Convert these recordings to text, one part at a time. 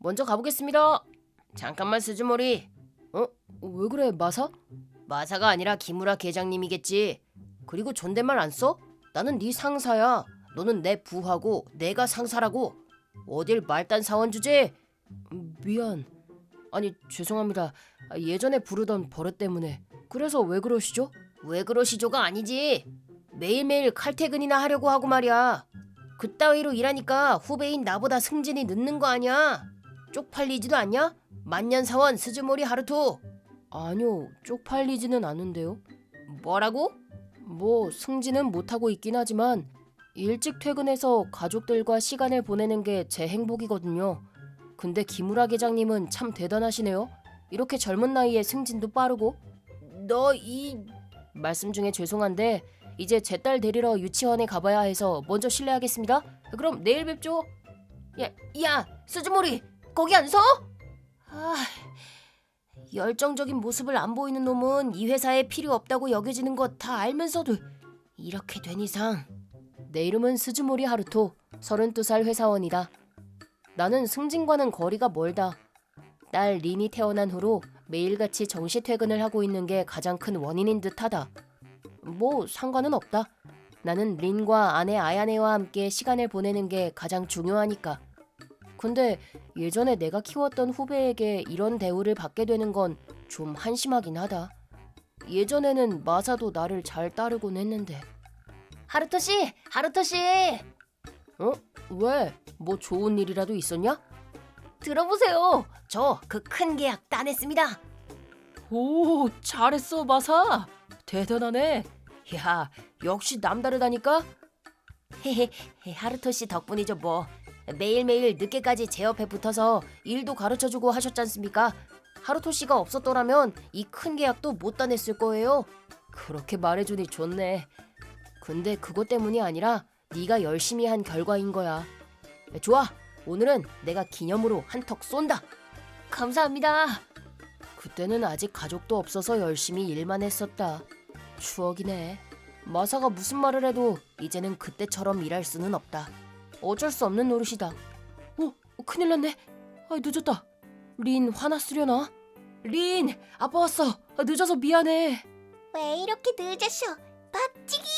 먼저 가보겠습니다. 잠깐만 스즈모리. 왜 그래 마사? 마사가 아니라 기무라 계장님이겠지. 그리고 존댓말 안 써? 나는 네 상사야. 너는 내 부하고 내가 상사라고. 어딜 말단 사원 주제? 미안. 아니 죄송합니다. 예전에 부르던 버릇 때문에. 그래서 왜 그러시죠? 왜 그러시죠가 아니지. 매일매일 칼퇴근이나 하려고 하고 말이야. 그따위로 일하니까 후배인 나보다 승진이 늦는 거 아니야? 쪽팔리지도 않냐? 만년사원 스즈모리 하루토. 아니요, 쪽팔리지는 않은데요. 뭐라고? 뭐 승진은 못하고 있긴 하지만 일찍 퇴근해서 가족들과 시간을 보내는 게 제 행복이거든요. 근데 기무라 계장님은 참 대단하시네요. 이렇게 젊은 나이에 승진도 빠르고. 말씀 중에 죄송한데 이제 제 딸 데리러 유치원에 가봐야 해서 먼저 실례하겠습니다. 그럼 내일 뵙죠. 야, 스즈모리 거기 안 서? 열정적인 모습을 안 보이는 놈은 이 회사에 필요 없다고 여겨지는 거 다 알면서도 이렇게 된 이상. 내 이름은 스즈모리 하루토, 32살 회사원이다. 나는 승진과는 거리가 멀다. 딸 린이 태어난 후로 매일같이 정시 퇴근을 하고 있는 게 가장 큰 원인인 듯하다. 뭐 상관은 없다. 나는 린과 아내 아야네와 함께 시간을 보내는 게 가장 중요하니까. 근데 예전에 내가 키웠던 후배에게 이런 대우를 받게 되는 건 좀 한심하긴 하다. 예전에는 마사도 나를 잘 따르곤 했는데. 하루토 씨! 하루토 씨! 왜? 뭐 좋은 일이라도 있었냐? 들어보세요. 저 그 큰 계약 따냈습니다. 오, 잘했어 마사. 대단하네. 야, 역시 남다르다니까. 헤헤, 하루토 씨 덕분이죠 뭐. 매일매일 늦게까지 제 옆에 붙어서 일도 가르쳐주고 하셨잖습니까? 하루토 씨가 없었더라면 이 큰 계약도 못 따냈을 거예요. 그렇게 말해주니 좋네. 근데 그것 때문이 아니라 네가 열심히 한 결과인 거야. 좋아, 오늘은 내가 기념으로 한턱 쏜다. 감사합니다. 그때는 아직 가족도 없어서 열심히 일만 했었다. 추억이네. 마사가 무슨 말을 해도 이제는 그때처럼 일할 수는 없다. 어쩔 수 없는 노릇이다. 큰일 났네. 늦었다. 린 화났으려나? 린, 아빠 왔어. 늦어서 미안해. 왜 이렇게 늦었어? 박치기!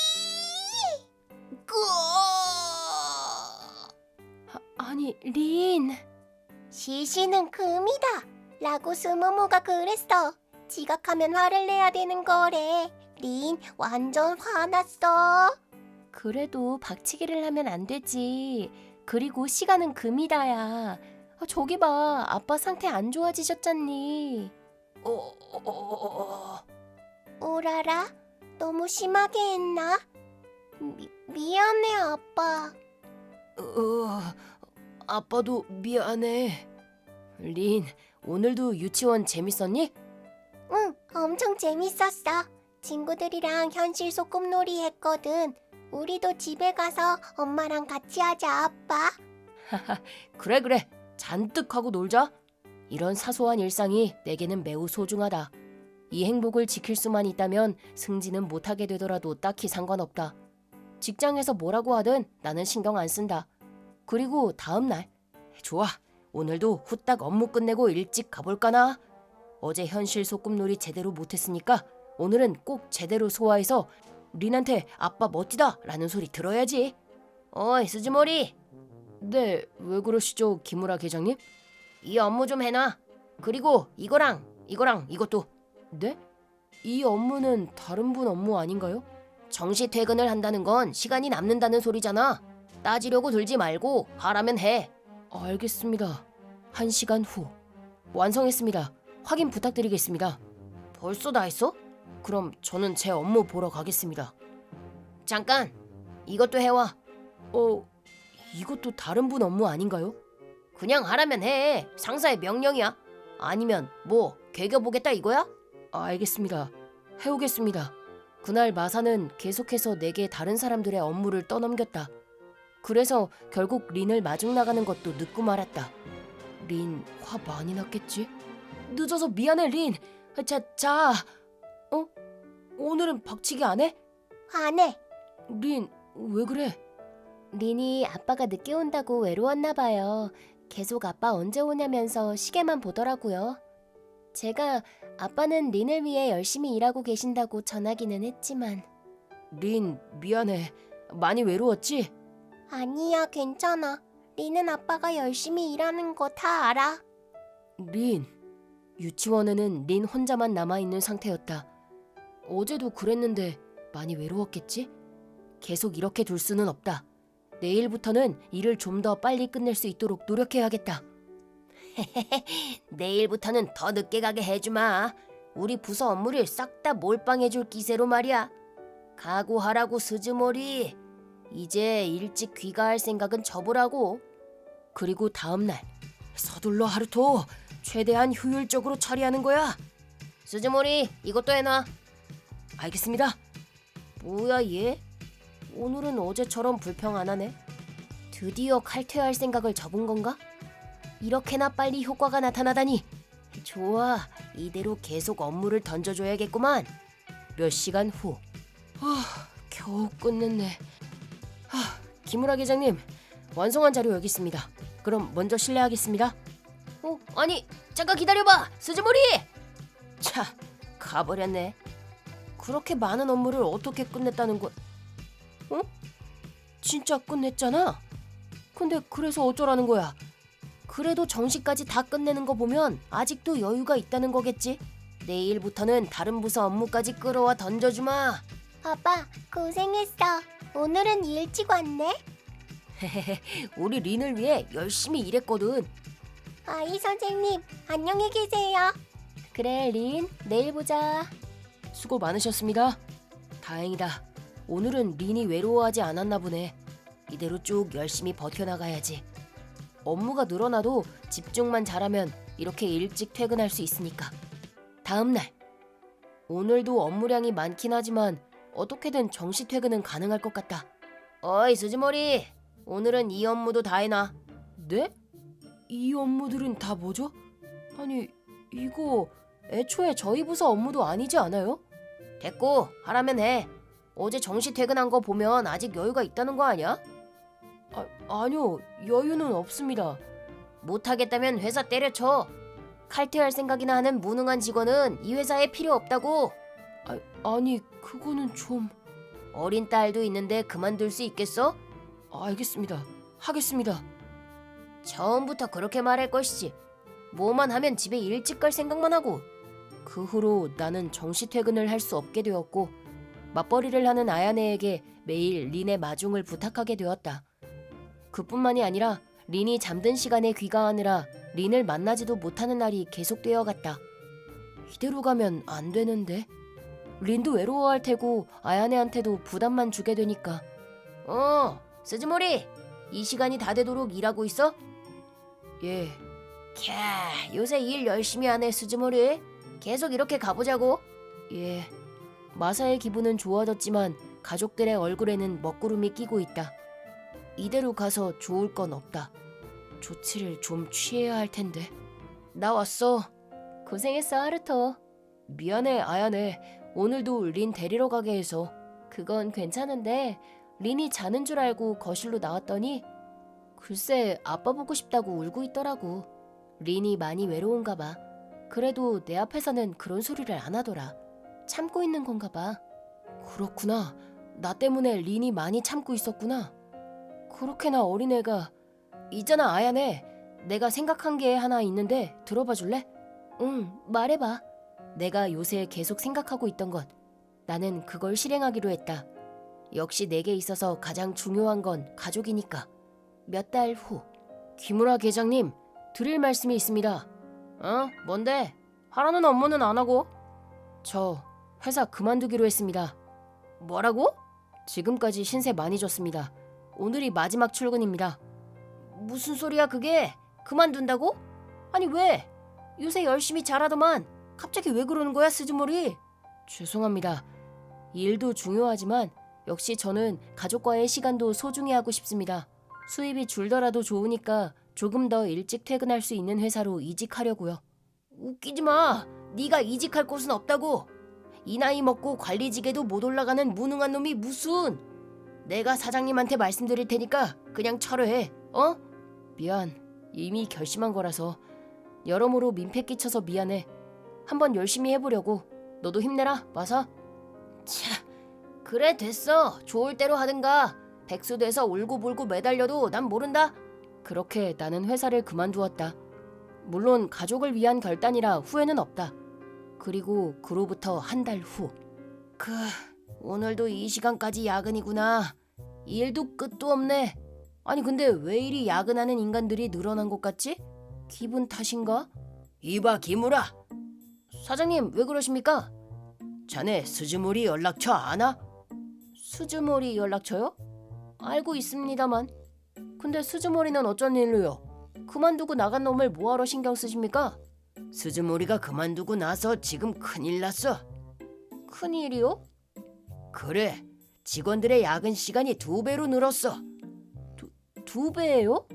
아니, 린. 시시는 금이다 라고 스모모가 그랬어. 지각하면 화를 내야 되는 거래. 린 완전 화났어. 그래도 박치기를 하면 안 되지. 그리고 시간은 금이다야. 저기 봐, 아빠 상태 안 좋아지셨잖니. 오라라, 너무 심하게 했나? 미안해 아빠. 아빠도 미안해. 린, 오늘도 유치원 재밌었니? 응, 엄청 재밌었어. 친구들이랑 현실 소꿉놀이 했거든. 우리도 집에 가서 엄마랑 같이 하자, 아빠. 그래. 잔뜩 하고 놀자. 이런 사소한 일상이 내게는 매우 소중하다. 이 행복을 지킬 수만 있다면 승진은 못하게 되더라도 딱히 상관없다. 직장에서 뭐라고 하든 나는 신경 안 쓴다. 그리고 다음 날. 좋아, 오늘도 후딱 업무 끝내고 일찍 가볼까나? 어제 현실 소꿉놀이 제대로 못했으니까 오늘은 꼭 제대로 소화해서 린한테 아빠 멋지다 라는 소리 들어야지. 어이 스즈모리. 네, 왜 그러시죠 기무라 계장님? 이 업무 좀 해놔. 그리고 이거랑 이것도. 네? 이 업무는 다른 분 업무 아닌가요? 정시 퇴근을 한다는 건 시간이 남는다는 소리잖아. 따지려고 들지 말고 하라면 해. 알겠습니다. 1시간 후. 완성했습니다. 확인 부탁드리겠습니다. 벌써 다 했어? 그럼 저는 제 업무 보러 가겠습니다. 잠깐! 이것도 해와. 이것도 다른 분 업무 아닌가요? 그냥 하라면 해. 상사의 명령이야. 아니면 뭐 개겨보겠다 이거야? 알겠습니다. 해오겠습니다. 그날 마사는 계속해서 내게 다른 사람들의 업무를 떠넘겼다. 그래서 결국 린을 마중 나가는 것도 늦고 말았다. 린 화 많이 났겠지? 늦어서 미안해 린. 자. 오늘은 박치기 안 해? 화내. 린 왜 그래? 린이 아빠가 늦게 온다고 외로웠나 봐요. 계속 아빠 언제 오냐면서 시계만 보더라고요. 제가 아빠는 린을 위해 열심히 일하고 계신다고 전하기는 했지만. 린, 미안해. 많이 외로웠지? 아니야, 괜찮아. 린은 아빠가 열심히 일하는 거 다 알아. 린, 유치원에는 린 혼자만 남아있는 상태였다. 어제도 그랬는데 많이 외로웠겠지? 계속 이렇게 둘 수는 없다. 내일부터는 일을 좀 더 빨리 끝낼 수 있도록 노력해야겠다. 내일부터는 더 늦게 가게 해주마. 우리 부서 업무를 싹 다 몰빵해줄 기세로 말이야. 각오하라고 스즈모리. 이제 일찍 귀가할 생각은 접으라고. 그리고 다음날 서둘러 하루토. 최대한 효율적으로 처리하는 거야. 스즈모리 이것도 해놔. 알겠습니다. 뭐야 얘? 오늘은 어제처럼 불평 안 하네. 드디어 칼퇴할 생각을 접은 건가? 이렇게나 빨리 효과가 나타나다니. 좋아, 이대로 계속 업무를 던져줘야겠구만. 몇 시간 후. 겨우 끝냈네. 김우라 계장님, 완성한 자료 여기 있습니다. 그럼 먼저 실례하겠습니다. 아니, 잠깐 기다려봐, 스즈모리! 차, 가버렸네. 그렇게 많은 업무를 어떻게 끝냈다는 거? 진짜 끝냈잖아. 근데 그래서 어쩌라는 거야? 그래도 정시까지 다 끝내는 거 보면 아직도 여유가 있다는 거겠지? 내일부터는 다른 부서 업무까지 끌어와 던져주마. 아빠, 고생했어. 오늘은 일찍 왔네. 우리 린을 위해 열심히 일했거든. 아이 선생님, 안녕히 계세요. 그래, 린. 내일 보자. 수고 많으셨습니다. 다행이다. 오늘은 린이 외로워하지 않았나 보네. 이대로 쭉 열심히 버텨나가야지. 업무가 늘어나도 집중만 잘하면 이렇게 일찍 퇴근할 수 있으니까. 다음 날. 오늘도 업무량이 많긴 하지만 어떻게든 정시 퇴근은 가능할 것 같다. 어이 스즈모리, 오늘은 이 업무도 다 해놔. 네? 이 업무들은 다 뭐죠? 아니 이거 애초에 저희 부서 업무도 아니지 않아요? 됐고 하라면 해. 어제 정시 퇴근한 거 보면 아직 여유가 있다는 거 아니야? 아니요, 여유는 없습니다. 못하겠다면 회사 때려쳐. 칼퇴할 생각이나 하는 무능한 직원은 이 회사에 필요 없다고. 아니 그거는 좀... 어린 딸도 있는데 그만둘 수 있겠어? 알겠습니다. 하겠습니다. 처음부터 그렇게 말할 것이지. 뭐만 하면 집에 일찍 갈 생각만 하고. 그 후로 나는 정시 퇴근을 할 수 없게 되었고 맞벌이를 하는 아야네에게 매일 린의 마중을 부탁하게 되었다. 그뿐만이 아니라 린이 잠든 시간에 귀가하느라 린을 만나지도 못하는 날이 계속되어 갔다. 이대로 가면 안 되는데. 린도 외로워할 테고 아야네한테도 부담만 주게 되니까. 스즈모리, 이 시간이 다 되도록 일하고 있어? 예. 캬, 요새 일 열심히 하네 스즈모리. 계속 이렇게 가보자고. 예. 마사의 기분은 좋아졌지만 가족들의 얼굴에는 먹구름이 끼고 있다. 이대로 가서 좋을 건 없다. 조치를 좀 취해야 할 텐데. 나 왔어. 고생했어 하루토. 미안해 아야네. 오늘도 린 데리러 가게 해서. 그건 괜찮은데 린이 자는 줄 알고 거실로 나왔더니 글쎄 아빠 보고 싶다고 울고 있더라고. 린이 많이 외로운가 봐. 그래도 내 앞에서는 그런 소리를 안 하더라. 참고 있는 건가 봐. 그렇구나. 나 때문에 린이 많이 참고 있었구나. 그렇게나 어린애가. 있잖아 아야네. 내가 생각한 게 하나 있는데 들어봐 줄래? 응, 말해봐. 내가 요새 계속 생각하고 있던 것. 나는 그걸 실행하기로 했다. 역시 내게 있어서 가장 중요한 건 가족이니까. 몇 달 후. 김우라 계장님, 드릴 말씀이 있습니다. 뭔데? 하라는 업무는 안 하고? 저 회사 그만두기로 했습니다. 뭐라고? 지금까지 신세 많이 졌습니다. 오늘이 마지막 출근입니다. 무슨 소리야 그게? 그만둔다고? 아니 왜? 요새 열심히 잘하더만. 갑자기 왜 그러는 거야 스즈모리? 죄송합니다. 일도 중요하지만 역시 저는 가족과의 시간도 소중히 하고 싶습니다. 수입이 줄더라도 좋으니까 조금 더 일찍 퇴근할 수 있는 회사로 이직하려고요. 웃기지 마. 네가 이직할 곳은 없다고. 이 나이 먹고 관리직에도 못 올라가는 무능한 놈이 무슨. 내가 사장님한테 말씀드릴 테니까 그냥 철회해. 미안. 이미 결심한 거라서. 여러모로 민폐 끼쳐서 미안해. 한번 열심히 해보려고. 너도 힘내라, 마사. 차, 그래 됐어. 좋을 대로 하든가. 백수돼서 울고불고 매달려도 난 모른다. 그렇게 나는 회사를 그만두었다. 물론 가족을 위한 결단이라 후회는 없다. 그리고 그로부터 한 달 후. 오늘도 이 시간까지 야근이구나. 일도 끝도 없네. 아니 근데 왜 이리 야근하는 인간들이 늘어난 것 같지? 기분 탓인가? 이봐 기무라. 사장님 왜 그러십니까? 자네 스즈모리 연락처 아나? 스즈모리 연락처요? 알고 있습니다만. 근데 스즈모리는 어쩐 일로요? 그만두고 나간 놈을 뭐하러 신경 쓰십니까? 스즈모리가 그만두고 나서 지금 큰일 났어. 큰일이요? 그래. 직원들의 야근 시간이 2배로 늘었어. 두 배예요?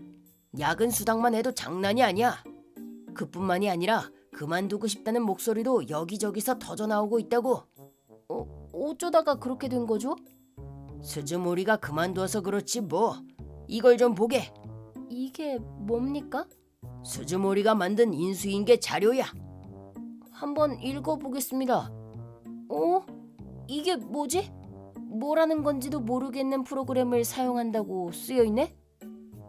야근 수당만 해도 장난이 아니야. 그뿐만이 아니라 그만두고 싶다는 목소리도 여기저기서 터져나오고 있다고. 어쩌다가 그렇게 된 거죠? 스즈모리가 그만두어서 그렇지 뭐. 이걸 좀 보게. 이게 뭡니까? 스즈모리가 만든 인수인계 자료야. 한번 읽어보겠습니다. 이게 뭐지? 뭐라는 건지도 모르겠는 프로그램을 사용한다고 쓰여있네?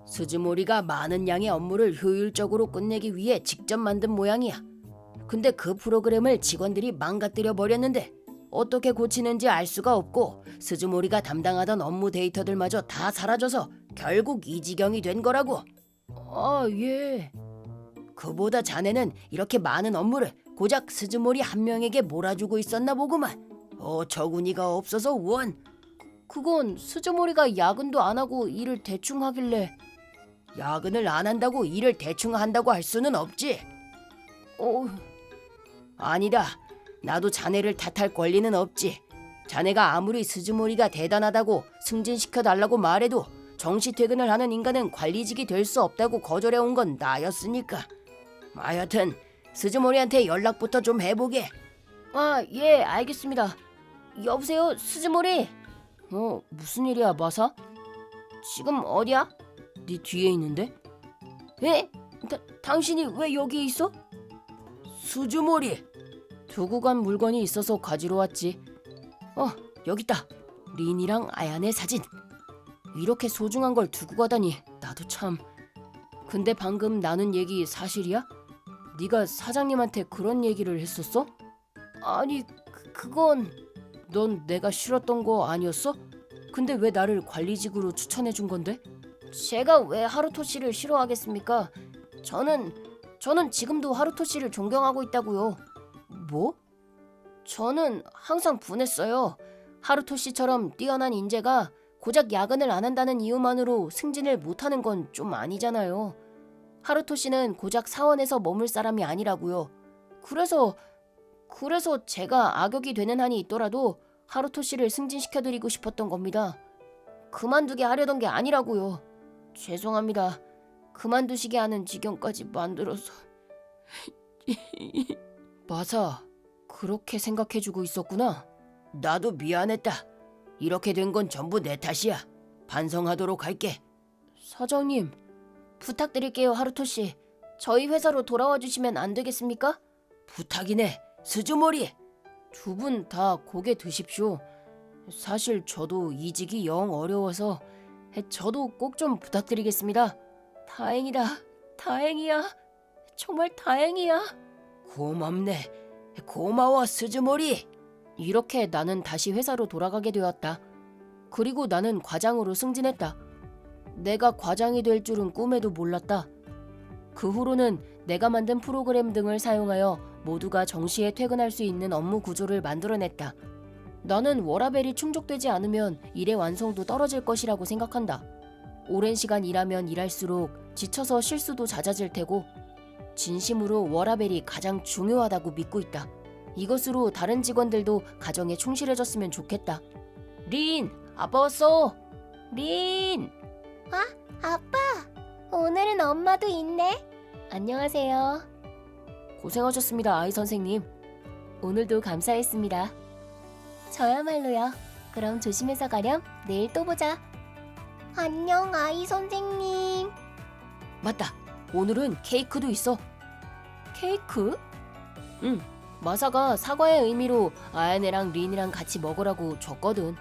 스즈모리가 많은 양의 업무를 효율적으로 끝내기 위해 직접 만든 모양이야. 근데 그 프로그램을 직원들이 망가뜨려 버렸는데 어떻게 고치는지 알 수가 없고 스즈모리가 담당하던 업무 데이터들마저 다 사라져서 결국 이 지경이 된 거라고. 아, 예. 그보다 자네는 이렇게 많은 업무를 고작 스즈모리 한 명에게 몰아주고 있었나 보구만. 어처구니가 없어서 원. 그건 스즈모리가 야근도 안 하고 일을 대충 하길래. 야근을 안 한다고 일을 대충 한다고 할 수는 없지. 아니다. 나도 자네를 탓할 권리는 없지. 자네가 아무리 스즈모리가 대단하다고 승진시켜달라고 말해도 정시 퇴근을 하는 인간은 관리직이 될 수 없다고 거절해온 건 나였으니까. 하여튼 스즈모리한테 연락부터 좀 해보게. 아, 예, 알겠습니다. 여보세요, 스즈모리? 무슨 일이야, 마사? 지금 어디야? 네 뒤에 있는데? 에? 당신이 왜 여기 있어? 스즈모리! 두고 간 물건이 있어서 가지러 왔지. 여기 있다. 린이랑 아얀의 사진. 이렇게 소중한 걸 두고 가다니 나도 참. 근데 방금 나눈 얘기 사실이야? 네가 사장님한테 그런 얘기를 했었어? 아니 그건 넌 내가 싫었던 거 아니었어? 근데 왜 나를 관리직으로 추천해 준 건데? 제가 왜 하루토 씨를 싫어하겠습니까? 저는 지금도 하루토 씨를 존경하고 있다고요. 뭐? 저는 항상 분했어요. 하루토 씨처럼 뛰어난 인재가 고작 야근을 안 한다는 이유만으로 승진을 못하는 건 좀 아니잖아요. 하루토 씨는 고작 사원에서 머물 사람이 아니라고요. 그래서 제가 악역이 되는 한이 있더라도 하루토 씨를 승진시켜드리고 싶었던 겁니다. 그만두게 하려던 게 아니라고요. 죄송합니다. 그만두시게 하는 지경까지 만들어서. 마사, 그렇게 생각해주고 있었구나. 나도 미안했다. 이렇게 된 건 전부 내 탓이야. 반성하도록 할게. 사장님, 부탁드릴게요, 하루토 씨. 저희 회사로 돌아와 주시면 안 되겠습니까? 부탁이네, 스즈모리. 두 분 다 고개 드십시오. 사실 저도 이직이 영 어려워서 저도 꼭 좀 부탁드리겠습니다. 다행이다. 다행이야. 정말 다행이야. 고맙네. 고마워, 스즈모리. 이렇게 나는 다시 회사로 돌아가게 되었다. 그리고 나는 과장으로 승진했다. 내가 과장이 될 줄은 꿈에도 몰랐다. 그 후로는 내가 만든 프로그램 등을 사용하여 모두가 정시에 퇴근할 수 있는 업무 구조를 만들어냈다. 나는 워라벨이 충족되지 않으면 일의 완성도 떨어질 것이라고 생각한다. 오랜 시간 일하면 일할수록 지쳐서 실수도 잦아질 테고 진심으로 워라벨이 가장 중요하다고 믿고 있다. 이것으로 다른 직원들도 가정에 충실해졌으면 좋겠다. 린, 아빠 왔어. 린. 아빠, 오늘은 엄마도 있네. 안녕하세요. 고생하셨습니다, 아이 선생님. 오늘도 감사했습니다. 저야말로요. 그럼 조심해서 가렴. 내일 또 보자. 안녕, 아이 선생님. 맞다. 오늘은 케이크도 있어. 케이크? 응. 마사가 사과의 의미로 아야네랑 린이랑 같이 먹으라고 줬거든.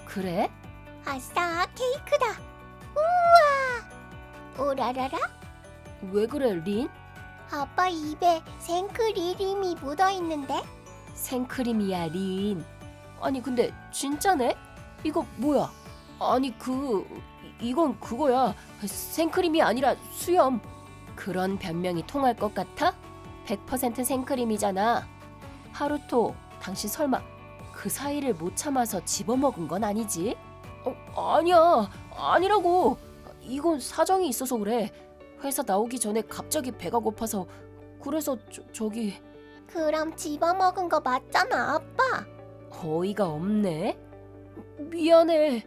그래? 아싸, 케이크다. 우와! 오라라라? 왜 그래, 린? 아빠 입에 생크림이 묻어있는데? 생크림이야, 린. 아니 근데 진짜네? 이거 뭐야? 아니 이건 그거야. 생크림이 아니라 수염. 그런 변명이 통할 것 같아? 100% 생크림이잖아. 하루토, 당신 설마 그 사이를 못 참아서 집어먹은 건 아니지? 아니야. 아니라고. 이건 사정이 있어서 그래. 회사 나오기 전에 갑자기 배가 고파서 그래서 저기... 그럼 집어먹은 거 맞잖아, 아빠. 어이가 없네. 미안해.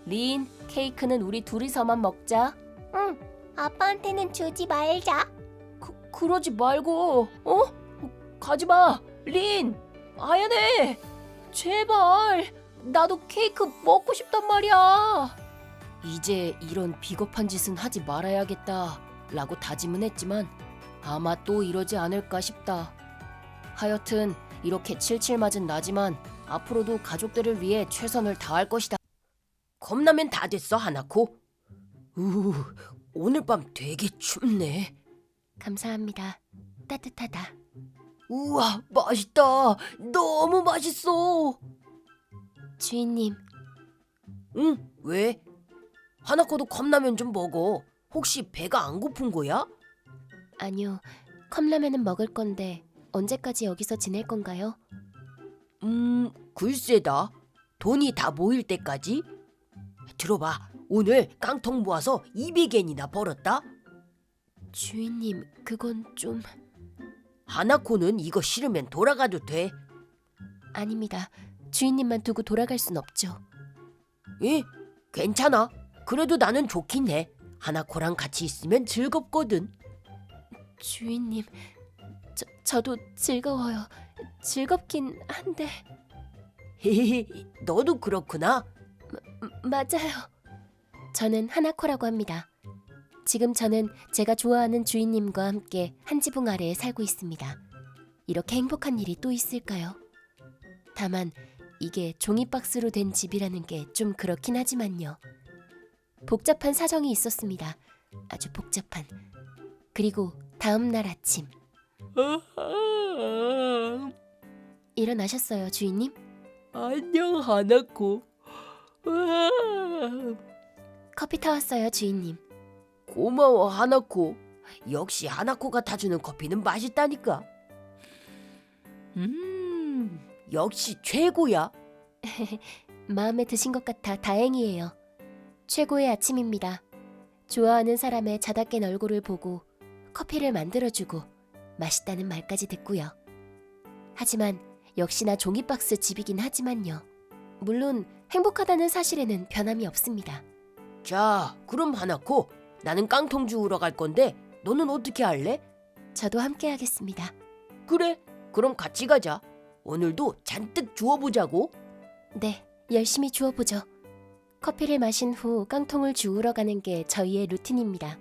린, 케이크는 우리 둘이서만 먹자. 응, 아빠한테는 주지 말자. 그러지 말고. 가지 마. 린, 아야네. 제발. 나도 케이크 먹고 싶단 말이야. 이제 이런 비겁한 짓은 하지 말아야겠다 라고 다짐은 했지만 아마 또 이러지 않을까 싶다. 하여튼 이렇게 칠칠 맞은 나지만 앞으로도 가족들을 위해 최선을 다할 것이다. 컵라면 다 됐어, 하나코? 오늘 밤 되게 춥네. 감사합니다. 따뜻하다. 우와, 맛있다. 너무 맛있어. 주인님. 응, 왜? 하나코도 컵라면 좀 먹어. 혹시 배가 안 고픈 거야? 아니요, 컵라면은 먹을 건데 언제까지 여기서 지낼 건가요? 글쎄다. 돈이 다 모일 때까지? 들어봐. 오늘 깡통 모아서 200엔이나 벌었다. 주인님, 그건 좀... 하나코는 이거 싫으면 돌아가도 돼. 아닙니다. 주인님만 두고 돌아갈 순 없죠. 예? 괜찮아. 그래도 나는 좋긴 해. 하나코랑 같이 있으면 즐겁거든. 주인님, 저도 즐거워요. 즐겁긴 한데... 헤헤헤, 너도 그렇구나. 맞아요. 저는 하나코라고 합니다. 지금 저는 제가 좋아하는 주인님과 함께 한 지붕 아래에 살고 있습니다. 이렇게 행복한 일이 또 있을까요? 다만 이게 종이박스로 된 집이라는 게 좀 그렇긴 하지만요. 복잡한 사정이 있었습니다. 아주 복잡한. 그리고 다음 날 아침. 일어나셨어요, 주인님? 안녕, 하나코. 커피 타왔어요, 주인님. 고마워, 하나코. 역시 하나코가 타주는 커피는 맛있다니까. 역시 최고야. 마음에 드신 것 같아 다행이에요. 최고의 아침입니다. 좋아하는 사람의 자다 깬 얼굴을 보고 커피를 만들어주고 맛있다는 말까지 듣고요. 하지만 역시나 종이박스 집이긴 하지만요. 물론 행복하다는 사실에는 변함이 없습니다. 자, 그럼 하나코, 나는 깡통 주우러 갈 건데 너는 어떻게 할래? 저도 함께 하겠습니다. 그래, 그럼 같이 가자. 오늘도 잔뜩 주워보자고. 네, 열심히 주워보죠. 커피를 마신 후 깡통을 주우러 가는 게 저희의 루틴입니다.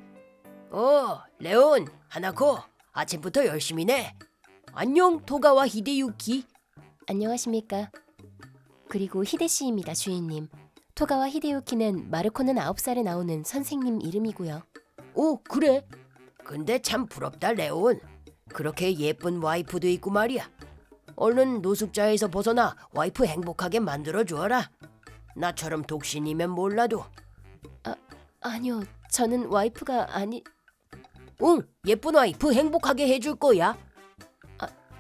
레온, 하나코, 아침부터 열심히네. 안녕, 토가와 히데유키. 안녕하십니까. 그리고 히데씨입니다, 주인님. 토가와 히데유키는 마르코는 9살에 나오는 선생님 이름이고요. 오, 그래? 근데 참 부럽다, 레온. 그렇게 예쁜 와이프도 있고 말이야. 얼른 노숙자에서 벗어나 와이프 행복하게 만들어주어라. 나처럼 독신이면 몰라도. 아니요, 저는 와이프가 아니... 응, 예쁜 와이프 행복하게 해줄 거야.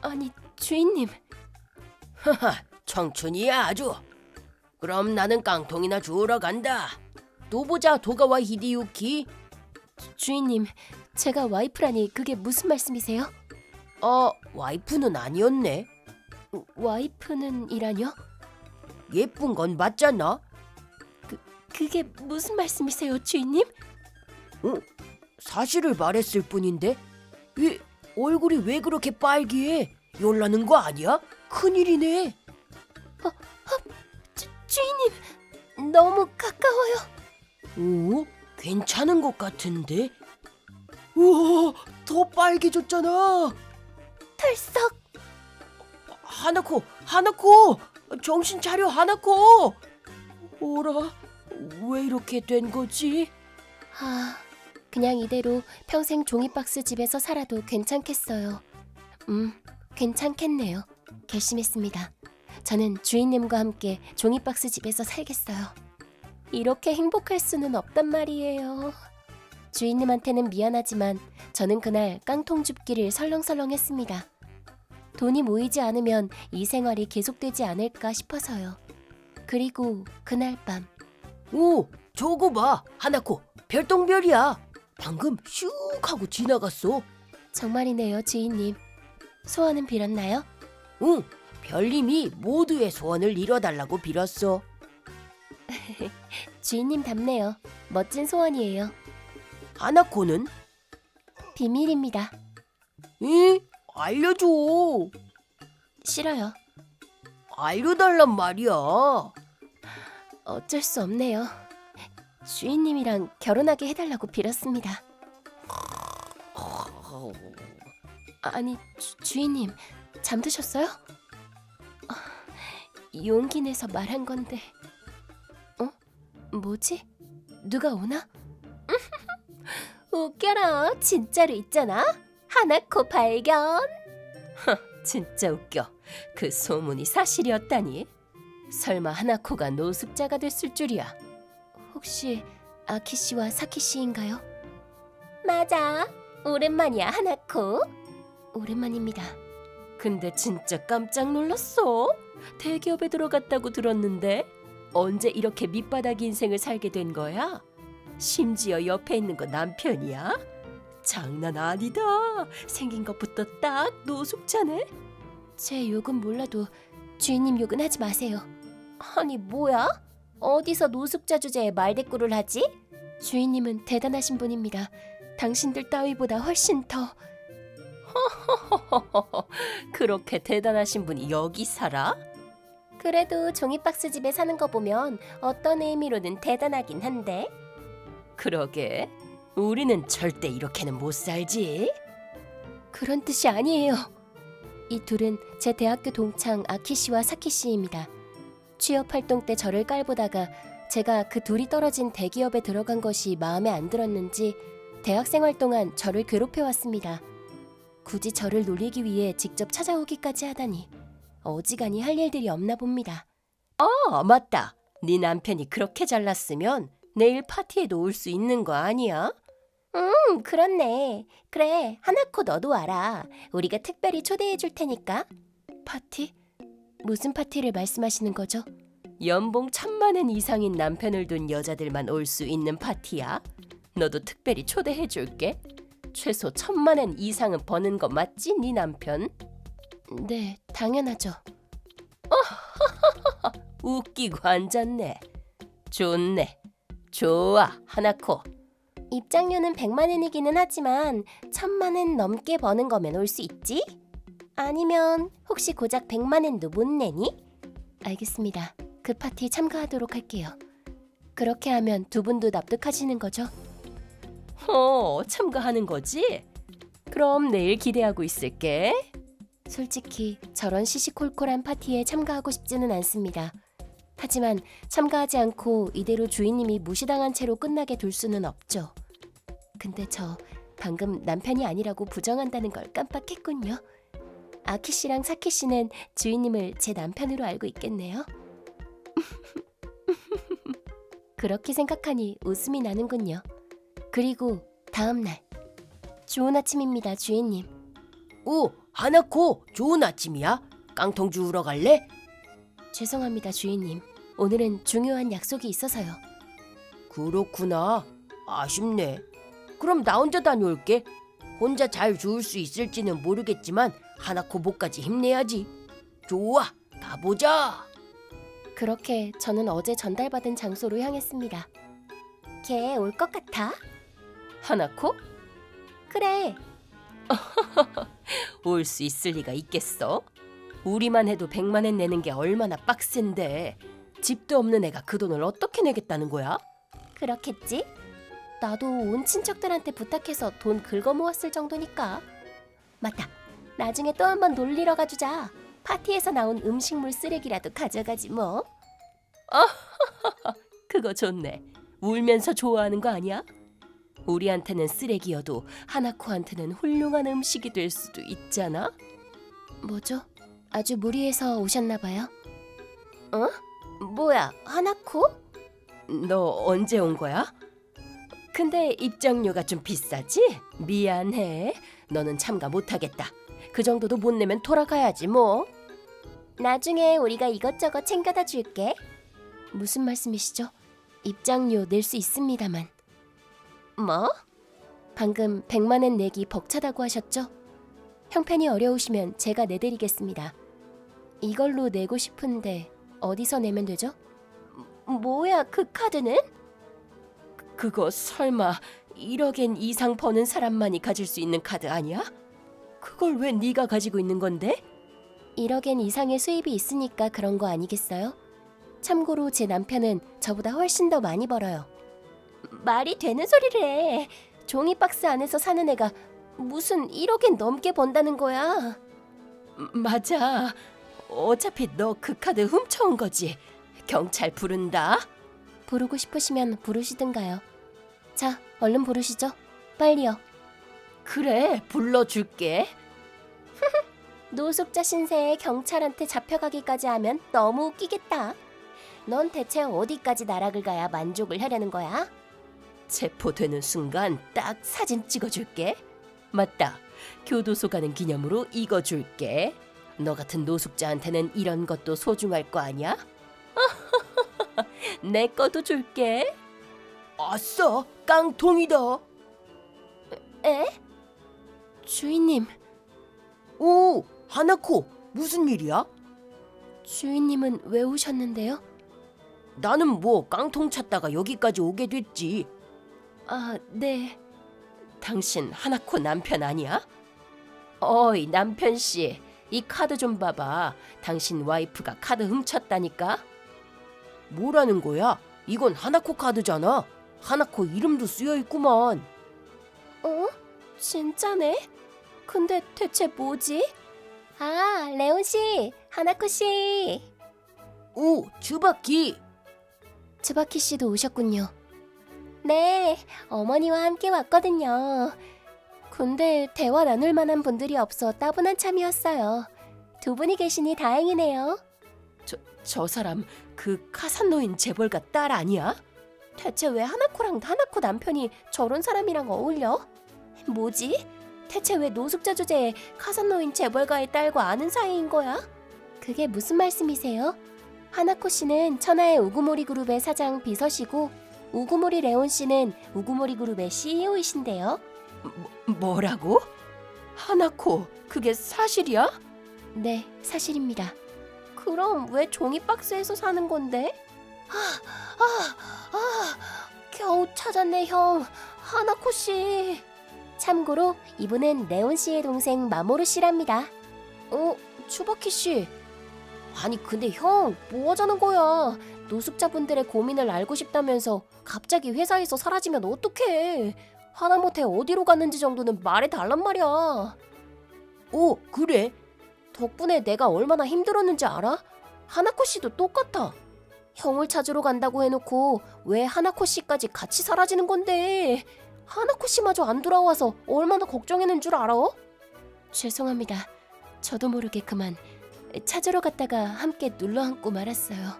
아니, 주인님. 하하, 청춘이야 아주. 그럼 나는 깡통이나 주우러 간다. 또 보자, 도가와 히데유키. 주인님, 제가 와이프라니 그게 무슨 말씀이세요? 와이프는 아니었네. 와이프는 이라뇨? 예쁜 건 맞잖아. 그게 무슨 말씀이세요, 주인님? 사실을 말했을 뿐인데. 얼굴이 왜 그렇게 빨개해? 열나는 거 아니야? 큰일이네. 주인님, 너무 가까워요. 괜찮은 것 같은데? 우와, 더 빨개졌잖아. 털썩. 하나코, 정신 차려, 하나코. 어라, 왜 이렇게 된 거지? 그냥 이대로 평생 종이박스 집에서 살아도 괜찮겠어요. 괜찮겠네요. 결심했습니다. 저는 주인님과 함께 종이박스 집에서 살겠어요. 이렇게 행복할 수는 없단 말이에요. 주인님한테는 미안하지만 저는 그날 깡통 줍기를 설렁설렁했습니다. 돈이 모이지 않으면 이 생활이 계속되지 않을까 싶어서요. 그리고 그날 밤. 오, 저거 봐, 하나코, 별똥별이야. 방금 슉 하고 지나갔어. 정말이네요, 주인님. 소원은 빌었나요? 응, 별님이 모두의 소원을 이뤄달라고 빌었어. 주인님 답네요. 멋진 소원이에요. 하나코는? 비밀입니다. 응? 알려줘. 싫어요. 알려달란 말이야. 어쩔 수 없네요. 주인님이랑 결혼하게 해달라고 빌었습니다. 아니, 주인님, 잠드셨어요? 용기 내서 말한 건데. 뭐지? 누가 오나? 웃겨라, 진짜로 있잖아. 하나코 발견. 진짜 웃겨. 그 소문이 사실이었다니. 설마 하나코가 노숙자가 됐을 줄이야. 혹시 아키 씨와 사키 씨인가요? 맞아. 오랜만이야, 하나코. 오랜만입니다. 근데 진짜 깜짝 놀랐어. 대기업에 들어갔다고 들었는데 언제 이렇게 밑바닥 인생을 살게 된 거야? 심지어 옆에 있는 거 남편이야? 장난 아니다. 생긴 것부터 딱 노숙자네. 제 욕은 몰라도 주인님 욕은 하지 마세요. 아니 뭐야? 어디서 노숙자 주제에 말대꾸를 하지? 주인님은 대단하신 분입니다. 당신들 따위보다 훨씬 더. 그렇게 대단하신 분이 여기 살아? 그래도 종이박스 집에 사는 거 보면 어떤 의미로는 대단하긴 한데. 그러게. 우리는 절대 이렇게는 못 살지. 그런 뜻이 아니에요. 이 둘은 제 대학교 동창 아키 씨와 사키 씨입니다. 취업 활동 때 저를 깔보다가 제가 그 둘이 떨어진 대기업에 들어간 것이 마음에 안 들었는지 대학생활 동안 저를 괴롭혀왔습니다. 굳이 저를 놀리기 위해 직접 찾아오기까지 하다니 어지간히 할 일들이 없나 봅니다. 맞다. 네 남편이 그렇게 잘났으면 내일 파티에도 올 수 있는 거 아니야? 그렇네. 그래, 하나코 너도 와라. 우리가 특별히 초대해 줄 테니까. 파티? 무슨 파티를 말씀하시는 거죠? 연봉 1,000만 원 이상인 남편을 둔 여자들만 올 수 있는 파티야. 너도 특별히 초대해 줄게. 최소 1,000만 원 이상은 버는 거 맞지, 네 남편? 네, 당연하죠. 웃기고 앉았네. 좋네. 좋아, 하나코. 입장료는 100만 원이기는 하지만 1,000만 원 넘게 버는 거면 올 수 있지? 아니면 혹시 고작 100만 원도 못 내니? 알겠습니다. 그 파티 참가하도록 할게요. 그렇게 하면 두 분도 납득하시는 거죠? 참가하는 거지? 그럼 내일 기대하고 있을게. 솔직히 저런 시시콜콜한 파티에 참가하고 싶지는 않습니다. 하지만 참가하지 않고 이대로 주인님이 무시당한 채로 끝나게 둘 수는 없죠. 근데 저 방금 남편이 아니라고 부정한다는 걸 깜빡했군요. 아키 씨랑 사키 씨는 주인님을 제 남편으로 알고 있겠네요. 그렇게 생각하니 웃음이 나는군요. 그리고 다음 날. 좋은 아침입니다, 주인님. 오, 하나코, 좋은 아침이야. 깡통 주우러 갈래? 죄송합니다, 주인님. 오늘은 중요한 약속이 있어서요. 그렇구나. 아쉽네. 그럼 나 혼자 다녀올게. 혼자 잘 주울 수 있을지는 모르겠지만 하나코 목까지 힘내야지. 좋아, 가보자. 그렇게 저는 어제 전달받은 장소로 향했습니다. 걔 올 것 같아? 하나코? 그래. 올 수 있을 리가 있겠어? 우리만 해도 100만 원 내는 게 얼마나 빡센데 집도 없는 애가 그 돈을 어떻게 내겠다는 거야? 그렇겠지? 나도 온 친척들한테 부탁해서 돈 긁어 모았을 정도니까. 맞다. 나중에 또 한 번 놀리러 가주자. 파티에서 나온 음식물 쓰레기라도 가져가지 뭐. 그거 좋네. 울면서 좋아하는 거 아니야? 우리한테는 쓰레기여도 하나코한테는 훌륭한 음식이 될 수도 있잖아. 뭐죠? 아주 무리해서 오셨나 봐요. 뭐야, 하나코? 너 언제 온 거야? 근데 입장료가 좀 비싸지? 미안해. 너는 참가 못하겠다. 그 정도도 못 내면 돌아가야지 뭐. 나중에 우리가 이것저것 챙겨다 줄게. 무슨 말씀이시죠? 입장료 낼 수 있습니다만. 뭐? 방금 100만 원 내기 벅차다고 하셨죠? 형편이 어려우시면 제가 내드리겠습니다. 이걸로 내고 싶은데 어디서 내면 되죠? 뭐야, 그 카드는? 그거 설마 1억엔 이상 버는 사람만이 가질 수 있는 카드 아니야? 그걸 왜 네가 가지고 있는 건데? 1억엔 이상의 수입이 있으니까 그런 거 아니겠어요? 참고로 제 남편은 저보다 훨씬 더 많이 벌어요. 말이 되는 소리를 해. 종이박스 안에서 사는 애가 무슨 1억엔 넘게 번다는 거야. 맞아. 어차피 너 그 카드 훔쳐온 거지. 경찰 부른다. 부르고 싶으시면 부르시든가요. 자, 얼른 부르시죠. 빨리요. 그래, 불러줄게. 노숙자 신세에 경찰한테 잡혀가기까지 하면 너무 웃기겠다. 넌 대체 어디까지 나락을 가야 만족을 하려는 거야? 체포되는 순간 딱 사진 찍어줄게. 맞다. 교도소 가는 기념으로 이거 줄게. 너 같은 노숙자한테는 이런 것도 소중할 거 아니야? 내 것도 줄게. 아싸, 깡통이다. 에? 주인님. 오, 하나코, 무슨 일이야? 주인님은 왜 오셨는데요? 나는 뭐 깡통 찾다가 여기까지 오게 됐지. 아, 네. 당신 하나코 남편 아니야? 어이, 남편 씨, 이 카드 좀 봐봐. 당신 와이프가 카드 훔쳤다니까. 뭐라는 거야? 이건 하나코 카드잖아. 하나코 이름도 쓰여 있구만. 진짜네? 근데 대체 뭐지? 아, 레온 씨, 하나코 씨. 오, 츠바키. 츠바키 씨도 오셨군요. 네, 어머니와 함께 왔거든요. 근데 대화 나눌 만한 분들이 없어 따분한 참이었어요. 두 분이 계시니 다행이네요. 저 사람 그 카산노인 재벌가 딸 아니야? 대체 왜 하나코랑 하나코 남편이 저런 사람이랑 어울려? 뭐지? 대체 왜 노숙자 주제에 카산노인 재벌가의 딸과 아는 사이인 거야? 그게 무슨 말씀이세요? 하나코 씨는 천하의 우구모리 그룹의 사장 비서시고 우구모리 레온 씨는 우구모리 그룹의 CEO이신데요. 뭐라고? 하나코, 그게 사실이야? 네, 사실입니다. 그럼 왜 종이박스에서 사는 건데? 겨우 찾았네, 형. 하나코 씨. 참고로 이분은 레온 씨의 동생 마모루 씨랍니다. 츠바키 씨. 아니 근데 형, 뭐 하자는 거야? 노숙자분들의 고민을 알고 싶다면서 갑자기 회사에서 사라지면 어떡해? 하다못해 어디로 갔는지 정도는 말해달란 말이야. 오, 그래? 덕분에 내가 얼마나 힘들었는지 알아? 하나코 씨도 똑같아. 형을 찾으러 간다고 해놓고 왜 하나코 씨까지 같이 사라지는 건데? 하나코 씨마저 안 돌아와서 얼마나 걱정했는 줄 알아? 죄송합니다. 저도 모르게 그만 찾으러 갔다가 함께 눌러앉고 말았어요.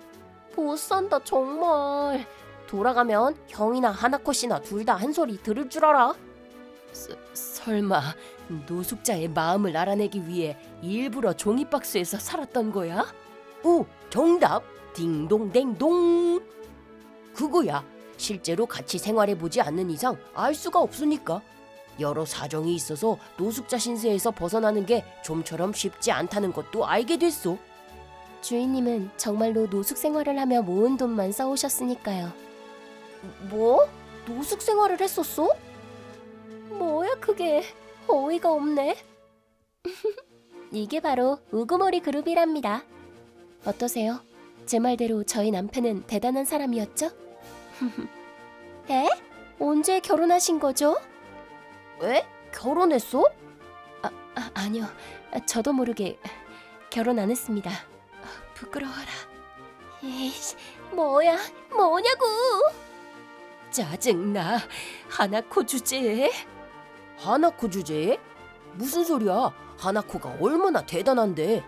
못 산다 정말. 돌아가면 형이나 하나코 씨나 둘 다 한 소리 들을 줄 알아? 설마 노숙자의 마음을 알아내기 위해 일부러 종이박스에서 살았던 거야? 오, 정답! 딩동댕동! 그거야. 실제로 같이 생활해보지 않는 이상 알 수가 없으니까. 여러 사정이 있어서 노숙자 신세에서 벗어나는 게 좀처럼 쉽지 않다는 것도 알게 됐어. 주인님은 정말로 노숙 생활을 하며 모은 돈만 써오셨으니까요. 뭐? 노숙 생활을 했었어? 뭐야 그게? 어이가 없네. 이게 바로 우구모리 그룹이랍니다. 어떠세요? 제 말대로 저희 남편은 대단한 사람이었죠? 에? 언제 결혼하신 거죠? 왜? 결혼했어? 아니요. 저도 모르게 결혼 안 했습니다. 부끄러워라. 에이씨, 뭐냐고. 짜증나. 하나코 주제에? 하나코 주제에? 무슨 소리야? 하나코가 얼마나 대단한데.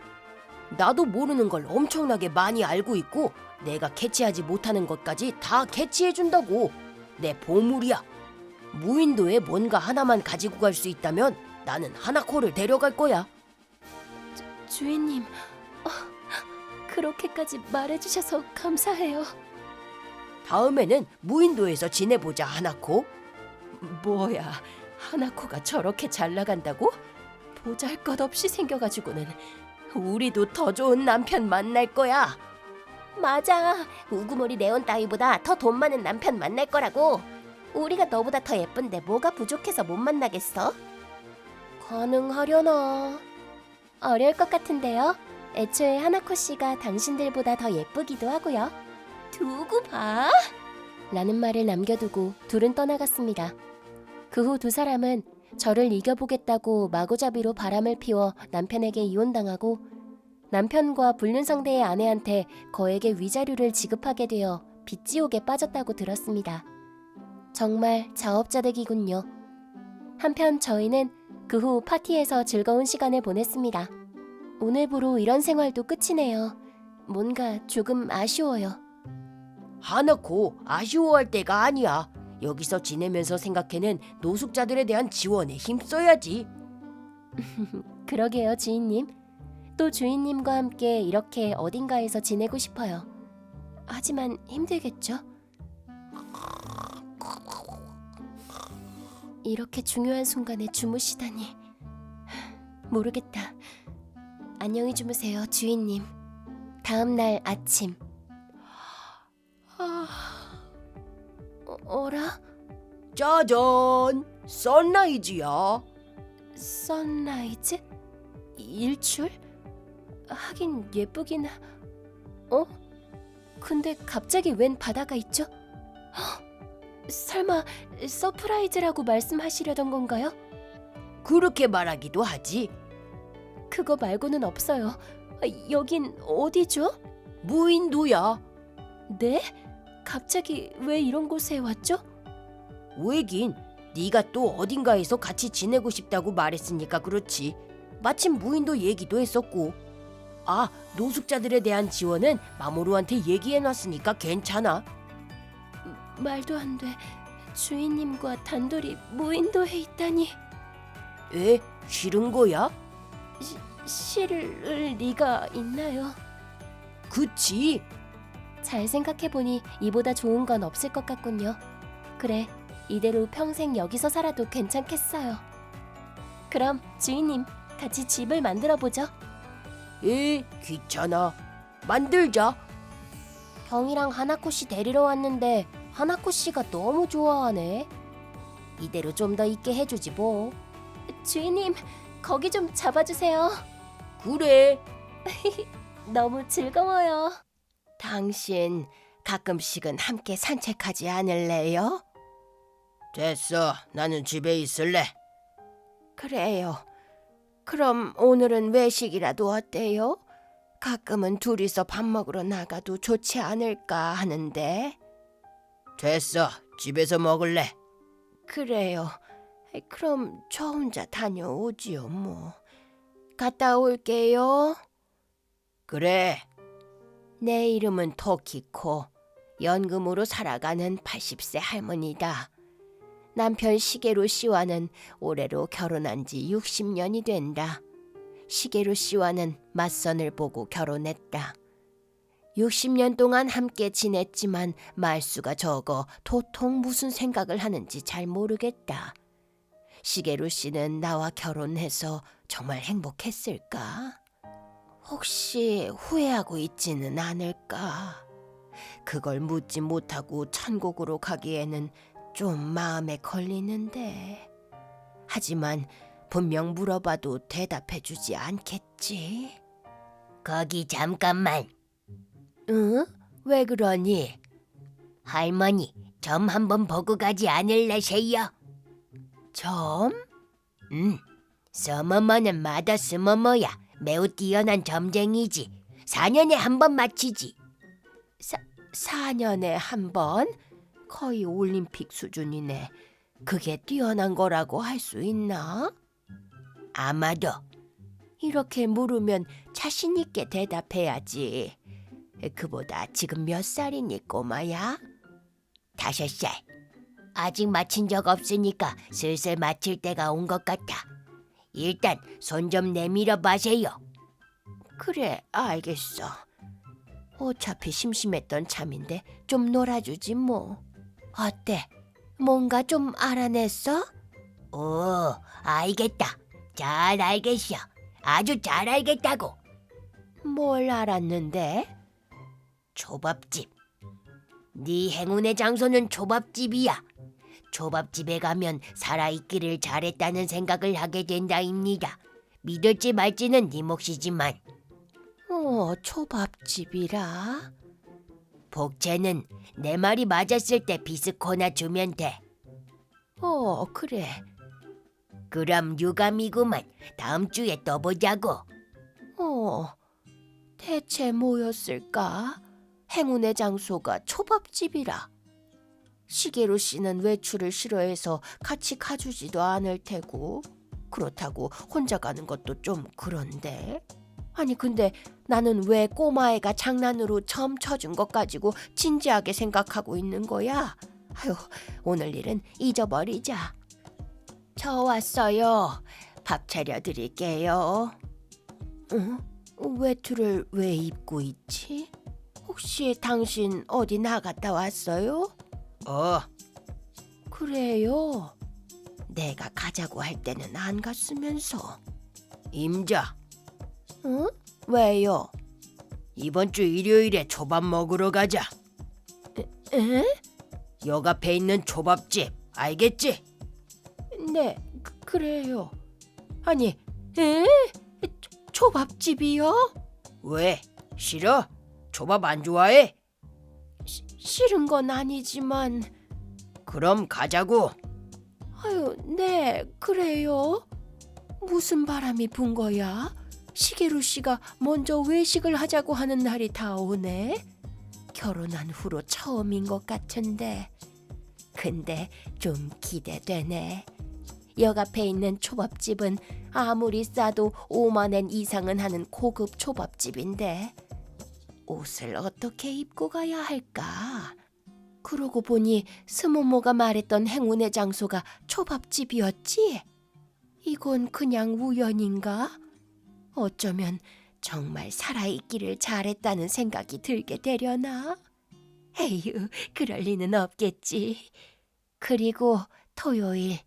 나도 모르는 걸 엄청나게 많이 알고 있고 내가 캐치하지 못하는 것까지 다 캐치해준다고. 내 보물이야. 무인도에 뭔가 하나만 가지고 갈 수 있다면 나는 하나코를 데려갈 거야. 주인님, 그렇게까지 말해주셔서 감사해요. 다음에는 무인도에서 지내보자, 하나코. 뭐야, 하나코가 저렇게 잘 나간다고? 보잘것없이 생겨가지고는 우리도 더 좋은 남편 만날 거야. 맞아. 우구모리 레온 따위보다 더 돈 많은 남편 만날 거라고. 우리가 너보다 더 예쁜데 뭐가 부족해서 못 만나겠어? 가능하려나? 어려울 것 같은데요. 애초에 하나코 씨가 당신들보다 더 예쁘기도 하고요. 두고 봐. 라는 말을 남겨두고 둘은 떠나갔습니다. 그 후 두 사람은 저를 이겨보겠다고 마구잡이로 바람을 피워 남편에게 이혼당하고 남편과 불륜 상대의 아내한테 거액의 위자료를 지급하게 되어 빚지옥에 빠졌다고 들었습니다. 정말 자업자득이군요. 한편 저희는 그 후 파티에서 즐거운 시간을 보냈습니다. 오늘부로 이런 생활도 끝이네요. 뭔가 조금 아쉬워요. 하나코, 아쉬워할 때가 아니야. 여기서 지내면서 생각해낸 노숙자들에 대한 지원에 힘써야지. 그러게요, 주인님. 또 주인님과 함께 이렇게 어딘가에서 지내고 싶어요. 하지만 힘들겠죠? 이렇게 중요한 순간에 주무시다니. 모르겠다. 안녕히 주무세요, 주인님. 다음 날 아침. 어라? 짜잔! 선라이즈야. 선라이즈? 일출? 하긴 예쁘긴 근데 갑자기 웬 바다가 있죠? 설마 서프라이즈라고 말씀하시려던 건가요? 그렇게 말하기도 하지. 그거 말고는 없어요. 여긴 어디죠? 무인도야. 네? 갑자기 왜 이런 곳에 왔죠? 왜긴 네가 또 어딘가에서 같이 지내고 싶다고 말했으니까 그렇지. 마침 무인도 얘기도 했었고. 아, 노숙자들에 대한 지원은 마모루한테 얘기해놨으니까 괜찮아. 말도 안 돼. 주인님과 단둘이 무인도에 있다니. 에? 싫은 거야? 싫을 리가 있나요? 그치. 잘 생각해보니 이보다 좋은 건 없을 것 같군요. 그래, 이대로 평생 여기서 살아도 괜찮겠어요. 그럼 주인님, 같이 집을 만들어보죠. 귀찮아. 만들자. 경이랑 하나코 씨 데리러 왔는데 하나코 씨가 너무 좋아하네. 이대로 좀 더 있게 해주지 뭐. 주인님, 거기 좀 잡아주세요. 그래. 너무 즐거워요. 당신 가끔씩은 함께 산책하지 않을래요? 됐어. 나는 집에 있을래. 그래요. 그럼 오늘은 외식이라도 어때요? 가끔은 둘이서 밥 먹으러 나가도 좋지 않을까 하는데. 됐어. 집에서 먹을래. 그래요. 그럼 저 혼자 다녀오지요 뭐. 갔다 올게요. 그래. 내 이름은 토키코. 연금으로 살아가는 80세 할머니다. 남편 시게루 씨와는 올해로 결혼한 지 60년이 된다. 시게루 씨와는 맞선을 보고 결혼했다. 60년 동안 함께 지냈지만 말수가 적어 도통 무슨 생각을 하는지 잘 모르겠다. 시게루 씨는 나와 결혼해서 정말 행복했을까? 혹시 후회하고 있지는 않을까? 그걸 묻지 못하고 천국으로 가기에는 좀 마음에 걸리는데. 하지만 분명 물어봐도 대답해주지 않겠지? 거기 잠깐만. 응? 왜 그러니? 할머니, 점 한번 보고 가지 않을래세요? 점? 서머머는 마더 스머머야. 매우 뛰어난 점쟁이지. 4년에 한 번 마치지. 4년에 한 번? 거의 올림픽 수준이네. 그게 뛰어난 거라고 할 수 있나? 아마도. 이렇게 물으면 자신 있게 대답해야지. 그보다 지금 몇 살이니 꼬마야? 5살. 아직 마친 적 없으니까 슬슬 마칠 때가 온 것 같아. 일단 손 좀 내밀어 봐세요. 그래, 알겠어. 어차피 심심했던 참인데 좀 놀아주지 뭐. 어때? 뭔가 좀 알아냈어? 오, 알겠다. 잘 알겠어. 아주 잘 알겠다고. 뭘 알았는데? 초밥집. 네 행운의 장소는 초밥집이야. 초밥집에 가면 살아있기를 잘했다는 생각을 하게 된다입니다. 믿을지 말지는 네 몫이지만. 초밥집이라? 복채는 내 말이 맞았을 때 비스코나 주면 돼. 그래. 그럼 유감이구만. 다음 주에 또 보자고. 대체 뭐였을까? 행운의 장소가 초밥집이라. 시게루 씨는 외출을 싫어해서 같이 가주지도 않을 테고, 그렇다고 혼자 가는 것도 좀 그런데. 아니 근데 나는 왜 꼬마애가 장난으로 점 쳐준 것 가지고 진지하게 생각하고 있는 거야? 아유, 오늘 일은 잊어버리자. 저 왔어요. 밥 차려드릴게요. 응? 외투를 왜 입고 있지? 혹시 당신 어디 나갔다 왔어요? 그래요? 내가 가자고 할 때는 안 갔으면서. 임자. 응? 왜요? 이번 주 일요일에 초밥 먹으러 가자. 에? 역 앞에 있는 초밥집 알겠지? 네, 그래요. 아니, 초밥집이요? 왜? 싫어? 초밥 안 좋아해? 싫은 건 아니지만. 그럼 가자고. 아유, 네, 그래요. 무슨 바람이 분 거야? 시게루 씨가 먼저 외식을 하자고 하는 날이 다 오네. 결혼한 후로 처음인 것 같은데. 근데 좀 기대되네. 역 앞에 있는 초밥집은 아무리 싸도 5만 엔 이상은 하는 고급 초밥집인데 옷을 어떻게 입고 가야 할까? 그러고 보니 스모모가 말했던 행운의 장소가 초밥집이었지? 이건 그냥 우연인가? 어쩌면 정말 살아있기를 잘했다는 생각이 들게 되려나? 에휴, 그럴 리는 없겠지. 그리고 토요일.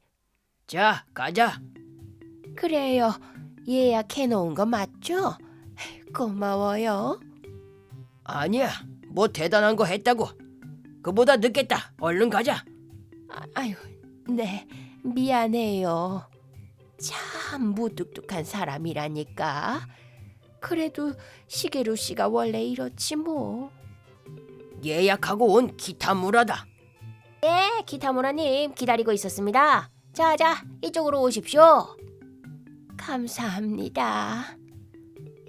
자, 가자. 그래요. 예약해놓은 거 맞죠? 고마워요. 아니야, 뭐 대단한 거 했다고. 그보다 늦겠다. 얼른 가자. 아유, 네, 미안해요. 참 무뚝뚝한 사람이라니까. 그래도 시게루 씨가 원래 이렇지 뭐. 예약하고 온 기타무라다. 예, 기타무라님 기다리고 있었습니다. 자자, 이쪽으로 오십시오. 감사합니다.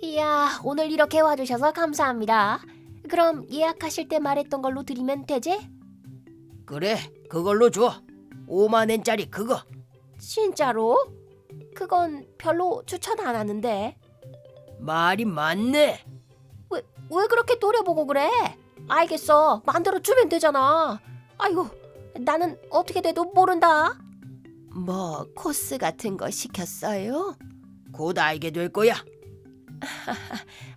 이야, 오늘 이렇게 와주셔서 감사합니다. 그럼 예약하실 때 말했던 걸로 드리면 되지? 그래, 그걸로 줘. 5만 엔짜리 그거. 진짜로? 그건 별로 추천 안 하는데. 말이 많네. 왜 그렇게 노려보고 그래? 알겠어, 만들어주면 되잖아. 아이고, 나는 어떻게 돼도 모른다. 뭐 코스 같은 거 시켰어요? 곧 알게 될 거야.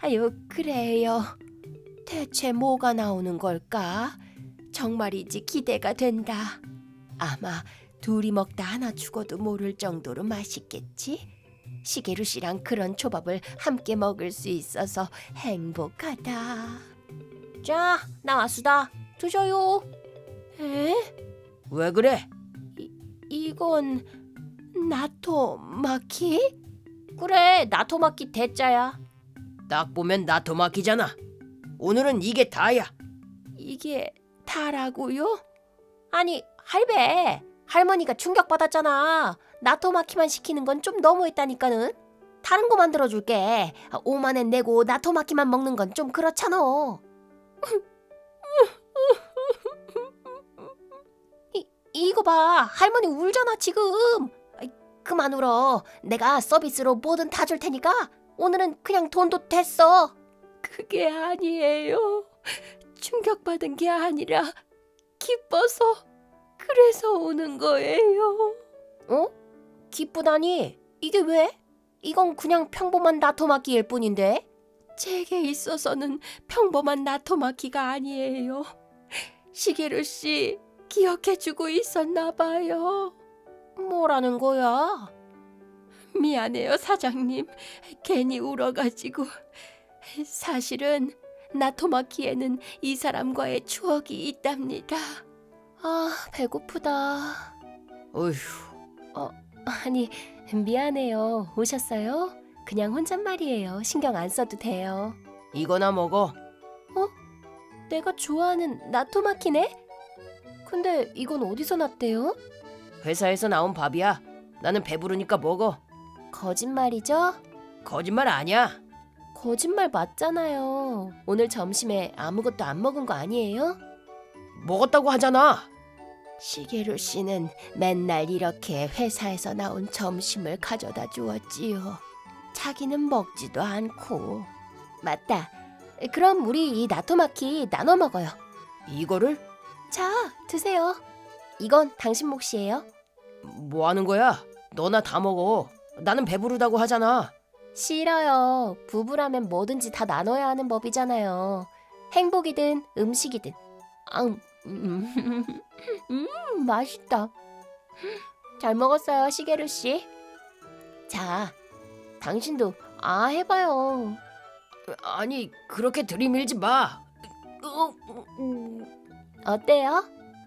아유, 그래요. 대체 뭐가 나오는 걸까? 정말이지 기대가 된다. 아마 둘이 먹다 하나 죽어도 모를 정도로 맛있겠지? 시게루 씨랑 그런 초밥을 함께 먹을 수 있어서 행복하다. 자, 나왔수다. 드셔요. 에? 왜 그래? 이건 나토마키? 그래, 나토마키 대짜야. 딱 보면 나토마키잖아. 오늘은 이게 다야. 이게 다라고요? 아니, 할배. 할머니가 충격받았잖아. 나토마키만 시키는 건 좀 너무했다니까는. 다른 거 만들어줄게. 5만 엔 내고 나토마키만 먹는 건 좀 그렇잖아. 이거 봐. 할머니 울잖아 지금. 아이, 그만 울어. 내가 서비스로 뭐든 다 줄 테니까 오늘은 그냥 돈도 됐어. 그게 아니에요. 충격받은 게 아니라 기뻐서 그래서 우는 거예요. 어? 기쁘다니? 이게 왜? 이건 그냥 평범한 나토마키일 뿐인데? 제게 있어서는 평범한 나토마키가 아니에요. 시게루 씨 기억해주고 있었나 봐요. 뭐라는 거야? 미안해요, 사장님. 괜히 울어가지고. 사실은 나토마키에는 이 사람과의 추억이 있답니다. 아, 배고프다. 어휴, 아니, 미안해요. 오셨어요? 그냥 혼잣말이에요. 신경 안 써도 돼요. 이거나 먹어. 내가 좋아하는 나토마키네? 근데 이건 어디서 났대요? 회사에서 나온 밥이야. 나는 배부르니까 먹어. 거짓말이죠? 거짓말 아니야. 거짓말 맞잖아요. 오늘 점심에 아무것도 안 먹은 거 아니에요? 먹었다고 하잖아. 시게루 씨는 맨날 이렇게 회사에서 나온 점심을 가져다 주었지요. 자기는 먹지도 않고. 맞다. 그럼 우리 이 나토마키 나눠 먹어요. 이거를? 자, 드세요. 이건 당신 몫이에요. 뭐 하는 거야? 너나 다 먹어. 나는 배부르다고 하잖아. 싫어요. 부부라면 뭐든지 다 나눠야 하는 법이잖아요. 행복이든 음식이든. 맛있다. 잘 먹었어요, 시게루 씨. 자, 당신도 해봐요. 아니, 그렇게 들이밀지 마. 어때요?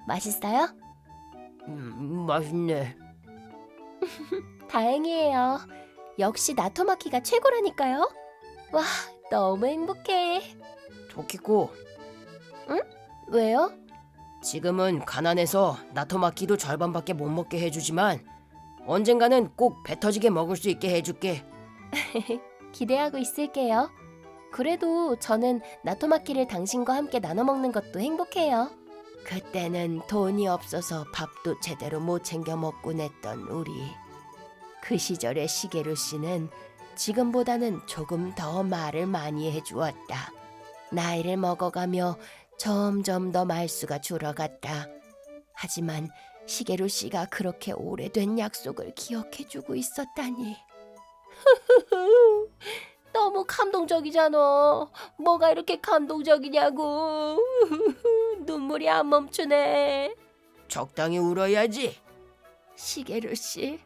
맛있어요? 맛있네. 다행이에요. 역시 나토마키가 최고라니까요. 와, 너무 행복해. 토키코, 왜요? 지금은 가난해서 나토마키도 절반밖에 못 먹게 해주지만 언젠가는 꼭 배 터지게 먹을 수 있게 해줄게. 기대하고 있을게요. 그래도 저는 나토마키를 당신과 함께 나눠 먹는 것도 행복해요. 그때는 돈이 없어서 밥도 제대로 못 챙겨 먹곤 했던 우리. 그 시절의 시게루 씨는 지금보다는 조금 더 말을 많이 해주었다. 나이를 먹어가며 점점 더 말수가 줄어갔다. 하지만 시게루 씨가 그렇게 오래된 약속을 기억해주고 있었다니. 너무 감동적이잖아. 뭐가 이렇게 감동적이냐고. 눈물이 안 멈추네. 적당히 울어야지. 시게루 씨,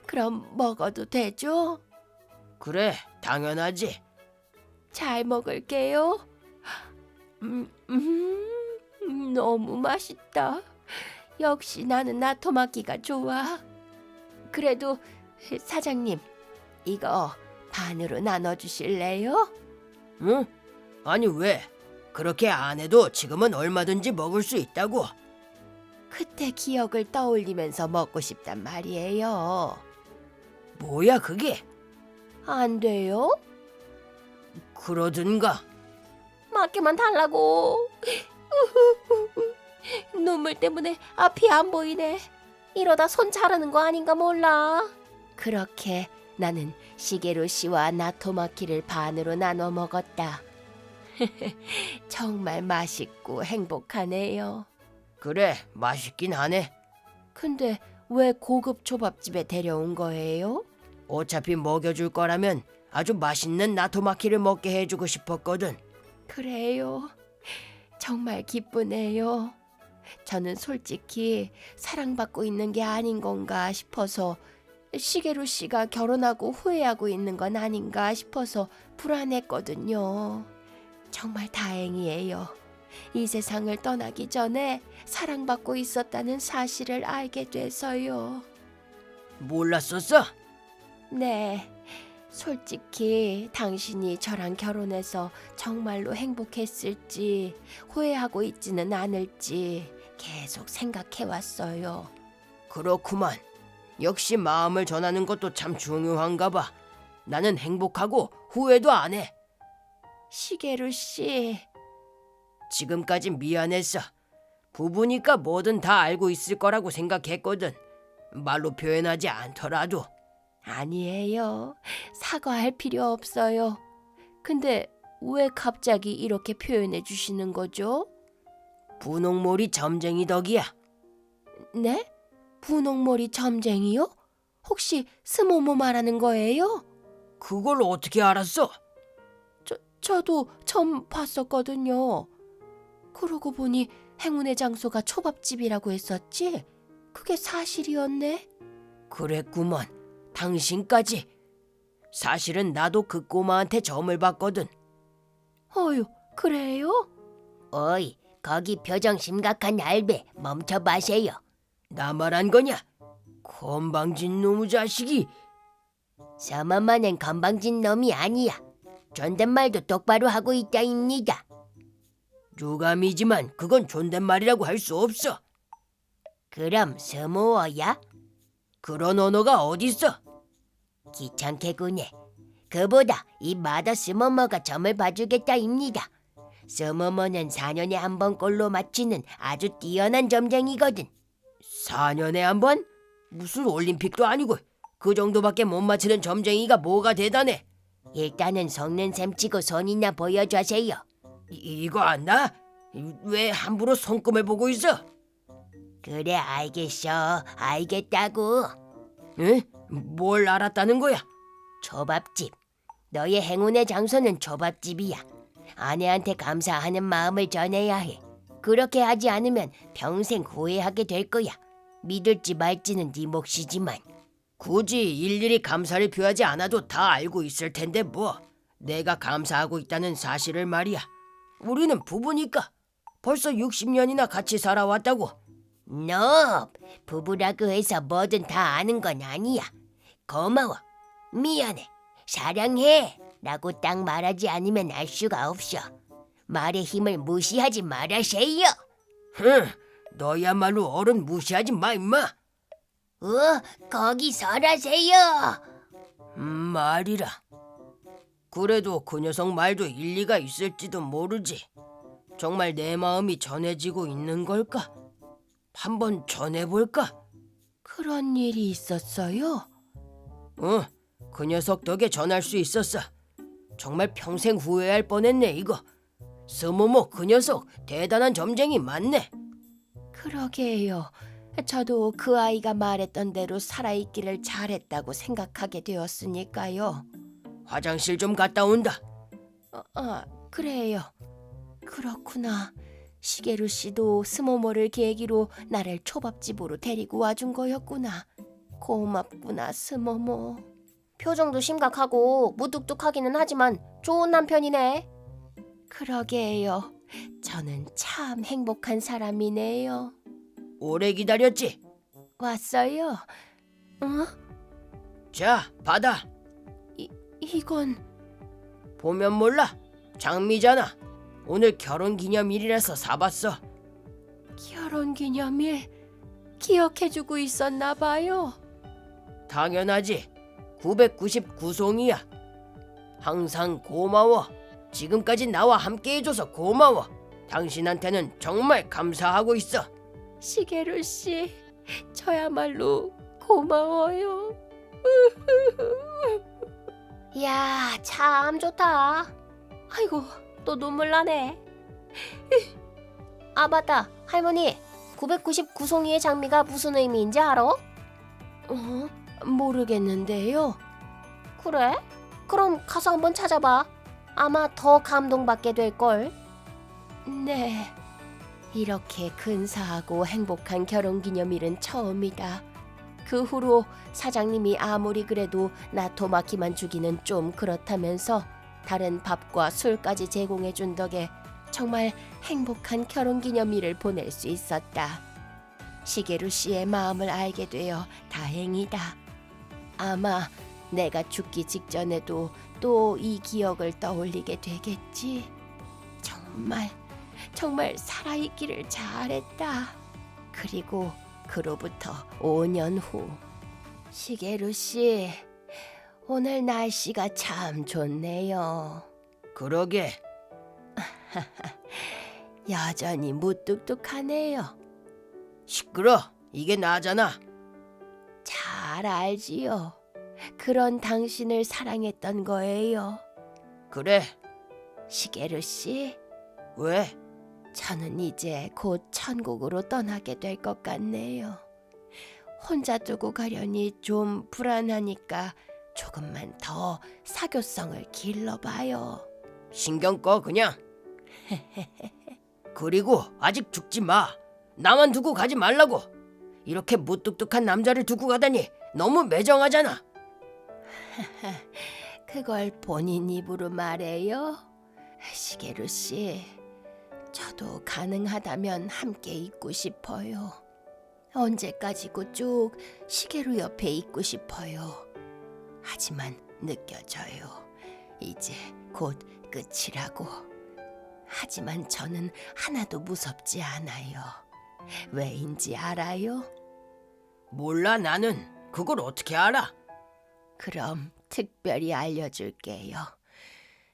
그럼 먹어도 되죠? 그래, 당연하지. 잘 먹을게요. 너무 맛있다. 역시 나는 나토마키가 좋아. 그래도 사장님, 이거 반으로 나눠주실래요? 응? 아니 왜? 그렇게 안 해도 지금은 얼마든지 먹을 수 있다고. 그때 기억을 떠올리면서 먹고 싶단 말이에요. 뭐야 그게? 안 돼요? 그러든가. 맡기만 달라고. 눈물 때문에 앞이 안 보이네. 이러다 손 자르는 거 아닌가 몰라. 그렇게 나는 시게루 씨와 나토마키를 반으로 나눠 먹었다. 정말 맛있고 행복하네요. 그래, 맛있긴 하네. 근데 왜 고급 초밥집에 데려온 거예요? 어차피 먹여줄 거라면 아주 맛있는 나토마키를 먹게 해주고 싶었거든. 그래요. 정말 기쁘네요. 저는 솔직히 사랑받고 있는 게 아닌 건가 싶어서, 시게루 씨가 결혼하고 후회하고 있는 건 아닌가 싶어서 불안했거든요. 정말 다행이에요. 이 세상을 떠나기 전에 사랑받고 있었다는 사실을 알게 돼서요. 몰랐었어? 네, 솔직히 당신이 저랑 결혼해서 정말로 행복했을지 후회하고 있지는 않을지 계속 생각해왔어요. 그렇구만. 역시 마음을 전하는 것도 참 중요한가 봐. 나는 행복하고 후회도 안 해. 시게루 씨, 지금까진 미안했어. 부부니까 뭐든 다 알고 있을 거라고 생각했거든. 말로 표현하지 않더라도. 아니에요. 사과할 필요 없어요. 근데 왜 갑자기 이렇게 표현해 주시는 거죠? 분홍머리 점쟁이 덕이야. 네? 분홍머리 점쟁이요? 혹시 스모모 말하는 거예요? 그걸 어떻게 알았어? 저도 처음 봤었거든요. 그러고 보니 행운의 장소가 초밥집이라고 했었지? 그게 사실이었네? 그랬구먼. 당신까지. 사실은 나도 그 꼬마한테 점을 봤거든. 어휴, 그래요? 어이, 거기 표정 심각한 알베 멈춰 마세요. 나 말한 거냐? 건방진 놈의 자식이. 서머머는 건방진 놈이 아니야. 존댓말도 똑바로 하고 있다입니다. 유감이지만 그건 존댓말이라고 할 수 없어. 그럼 스모어야? 그런 언어가 어딨어? 귀찮게 구네. 그보다 이 마더 스모머가 점을 봐주겠다입니다. 스모머는 4년에 한 번 꼴로 맞추는 아주 뛰어난 점쟁이거든. 4년에 한 번? 무슨 올림픽도 아니고 그 정도밖에 못 맞추는 점쟁이가 뭐가 대단해. 일단은 속는 셈 치고 손이나 보여주세요. 이거 안 나? 왜 함부로 손금을 보고 있어? 그래, 알겠어. 알겠다고. 응? 뭘 알았다는 거야? 초밥집. 너의 행운의 장소는 초밥집이야. 아내한테 감사하는 마음을 전해야 해. 그렇게 하지 않으면 평생 후회하게 될 거야. 믿을지 말지는 네 몫이지만. 굳이 일일이 감사를 표하지 않아도 다 알고 있을 텐데 뭐. 내가 감사하고 있다는 사실을 말이야. 우리는 부부니까. 벌써 60년이나 같이 살아왔다고. 너 부부라고 해서 뭐든 다 아는 건 아니야. 고마워. 미안해. 사랑해. 라고 딱 말하지 않으면 알 수가 없어. 말의 힘을 무시하지 말아세요. 너야말로 어른 무시하지 마 임마. 거기 서라세요. 말이라. 그래도 그 녀석 말도 일리가 있을지도 모르지. 정말 내 마음이 전해지고 있는 걸까? 한번 전해볼까? 그런 일이 있었어요? 그 녀석 덕에 전할 수 있었어. 정말 평생 후회할 뻔했네 이거. 스모모 그 녀석 대단한 점쟁이 맞네. 그러게요. 저도 그 아이가 말했던 대로 살아있기를 잘했다고 생각하게 되었으니까요. 화장실 좀 갔다 온다. 그래요. 그렇구나. 시게루 씨도 스모모를 계기로 나를 초밥집으로 데리고 와준 거였구나. 고맙구나, 스모모. 표정도 심각하고 무뚝뚝하기는 하지만 좋은 남편이네. 그러게요. 저는 참 행복한 사람이네요. 오래 기다렸지? 왔어요? 자, 받아. 이건 보면 몰라. 장미잖아. 오늘 결혼기념일이라서 사봤어. 결혼기념일 기억해주고 있었나 봐요. 당연하지. 999송이야. 항상 고마워. 지금까지 나와 함께해줘서 고마워. 당신한테는 정말 감사하고 있어. 시게루 씨, 저야말로 고마워요. 이야, 참 좋다. 아이고, 또 눈물 나네. 아, 맞다. 할머니, 999송이의 장미가 무슨 의미인지 알아? 모르겠는데요. 그래? 그럼 가서 한번 찾아봐. 아마 더 감동받게 될걸. 네, 이렇게 근사하고 행복한 결혼기념일은 처음이다. 그 후로 사장님이 아무리 그래도 나토마키만 주기는 좀 그렇다면서 다른 밥과 술까지 제공해준 덕에 정말 행복한 결혼기념일을 보낼 수 있었다. 시게루 씨의 마음을 알게 되어 다행이다. 아마 내가 죽기 직전에도 또 이 기억을 떠올리게 되겠지. 정말 살아있기를 잘했다. 그리고 그로부터 5년 후. 시게루 씨, 오늘 날씨가 참 좋네요. 그러게. 여전히 무뚝뚝하네요. 시끄러. 이게 나잖아. 잘 알지요. 그런 당신을 사랑했던 거예요. 그래. 시게루 씨, 왜? 저는 이제 곧 천국으로 떠나게 될 것 같네요. 혼자 두고 가려니 좀 불안하니까 조금만 더 사교성을 길러봐요. 신경 꺼 그냥. 그리고 아직 죽지 마. 나만 두고 가지 말라고. 이렇게 무뚝뚝한 남자를 두고 가다니 너무 매정하잖아. 그걸 본인 입으로 말해요? 시게루 씨, 저도 가능하다면 함께 있고 싶어요. 언제까지고 쭉 시게루 옆에 있고 싶어요. 하지만 느껴져요. 이제 곧 끝이라고. 하지만 저는 하나도 무섭지 않아요. 왜인지 알아요? 몰라 나는. 그걸 어떻게 알아? 그럼 특별히 알려줄게요.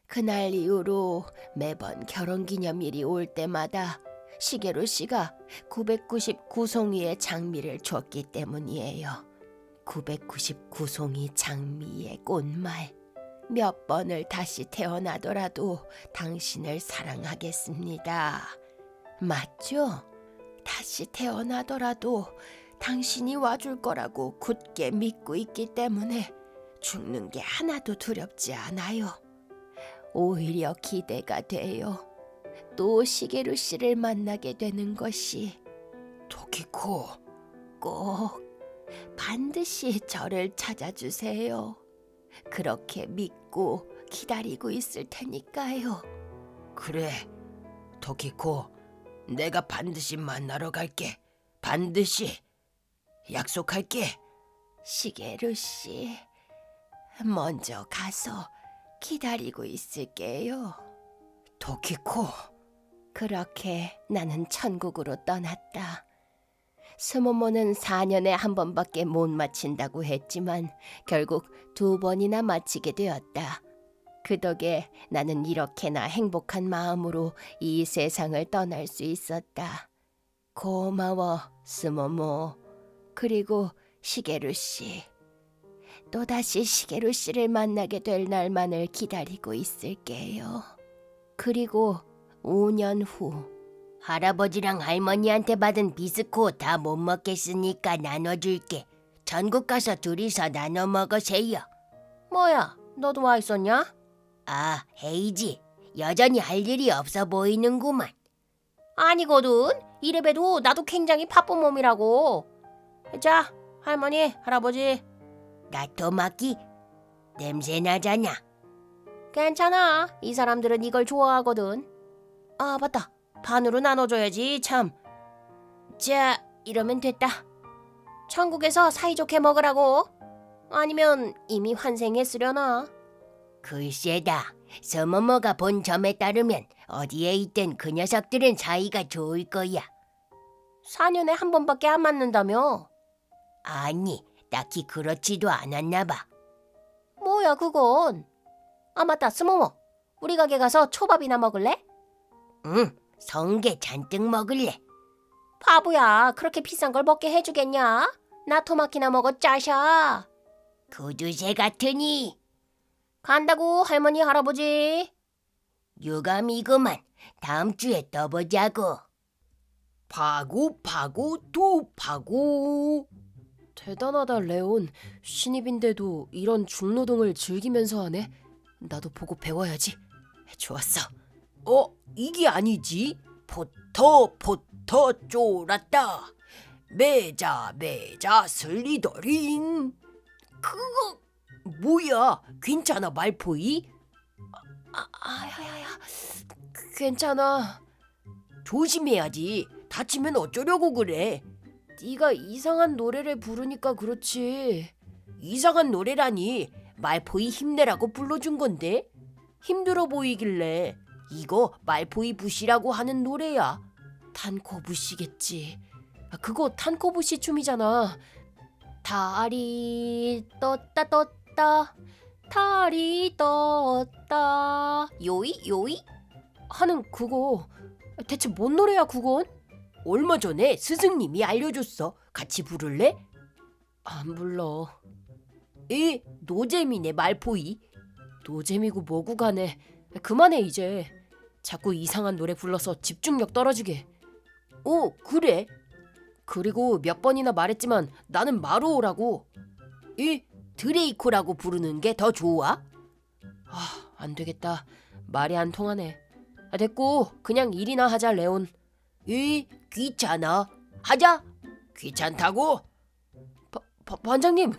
그날 이후로 매번 결혼기념일이 올 때마다 시게루 씨가 999송이의 장미를 줬기 때문이에요. 999송이 장미의 꽃말. 몇 번을 다시 태어나더라도 당신을 사랑하겠습니다. 맞죠? 다시 태어나더라도 당신이 와줄 거라고 굳게 믿고 있기 때문에 죽는 게 하나도 두렵지 않아요. 오히려 기대가 돼요. 또 시게루 씨를 만나게 되는 것이. 토키코. 꼭 반드시 저를 찾아주세요. 그렇게 믿고 기다리고 있을 테니까요. 그래. 토키코. 내가 반드시 만나러 갈게. 반드시. 약속할게. 시게루 씨, 먼저 가서 기다리고 있을게요. 토키코. 그렇게 나는 천국으로 떠났다. 스모모는 4년에 한 번밖에 못 마친다고 했지만 결국 2번이나 마치게 되었다. 그 덕에 나는 이렇게나 행복한 마음으로 이 세상을 떠날 수 있었다. 고마워, 스모모. 그리고 시게루 씨. 또다시 시게루 씨를 만나게 될 날만을 기다리고 있을게요. 그리고 5년 후. 할아버지랑 할머니한테 받은 비스코 다 못 먹겠으니까 나눠줄게. 전국 가서 둘이서 나눠 먹으세요. 뭐야, 너도 와 있었냐? 아, 헤이지. 여전히 할 일이 없어 보이는구만. 아니거든. 이래봬도 나도 굉장히 바쁜 몸이라고. 자, 할머니, 할아버지. 나토마키. 냄새 나잖아. 괜찮아. 이 사람들은 이걸 좋아하거든. 아, 맞다. 반으로 나눠줘야지, 참. 자, 이러면 됐다. 천국에서 사이좋게 먹으라고. 아니면 이미 환생했으려나. 글쎄다. 서머머가 본 점에 따르면 어디에 있든 그 녀석들은 사이가 좋을 거야. 4년에 한 번밖에 안 맞는다며. 아니, 딱히 그렇지도 않았나 봐. 뭐야, 그건. 아, 맞다, 스모모. 우리 가게 가서 초밥이나 먹을래? 응, 성게 잔뜩 먹을래. 바보야, 그렇게 비싼 걸 먹게 해주겠냐? 나 토마키나 먹어, 짜샤. 구두쇠 같으니. 간다고, 할머니, 할아버지. 유감이구만. 다음 주에 떠보자고. 파고 파고 또 파고. 대단하다, 레온. 신입인데도 이런 중노동을 즐기면서 하네. 나도 보고 배워야지. 좋았어. 이게 아니지. 포터 쫄았다. 매자 슬리더린. 그거 뭐야? 괜찮아 말포이? 아야야야, 괜찮아. 조심해야지. 다치면 어쩌려고 그래. 네가 이상한 노래를 부르니까 그렇지. 이상한 노래라니. 말포이 힘내라고 불러준 건데. 힘들어 보이길래. 이거 말포이 부시라고 하는 노래야. 단코 부시겠지. 그거 탄코부시 춤이잖아. 달이 떴다 떴다 달이 떴다 요이 요이 하는 그거. 대체 뭔 노래야 그건? 얼마 전에 스승님이 알려줬어. 같이 부를래? 안 불러. 노잼이네 말포이. 노잼이고 뭐고 가네. 그만해 이제. 자꾸 이상한 노래 불러서 집중력 떨어지게. 그래. 그리고 몇 번이나 말했지만 나는 마루오라고. 드레이코라고 부르는 게 더 좋아? 안 되겠다. 말이 안 통하네. 됐고 그냥 일이나 하자 레온. 귀찮아. 하자. 귀찮다고? 반장님,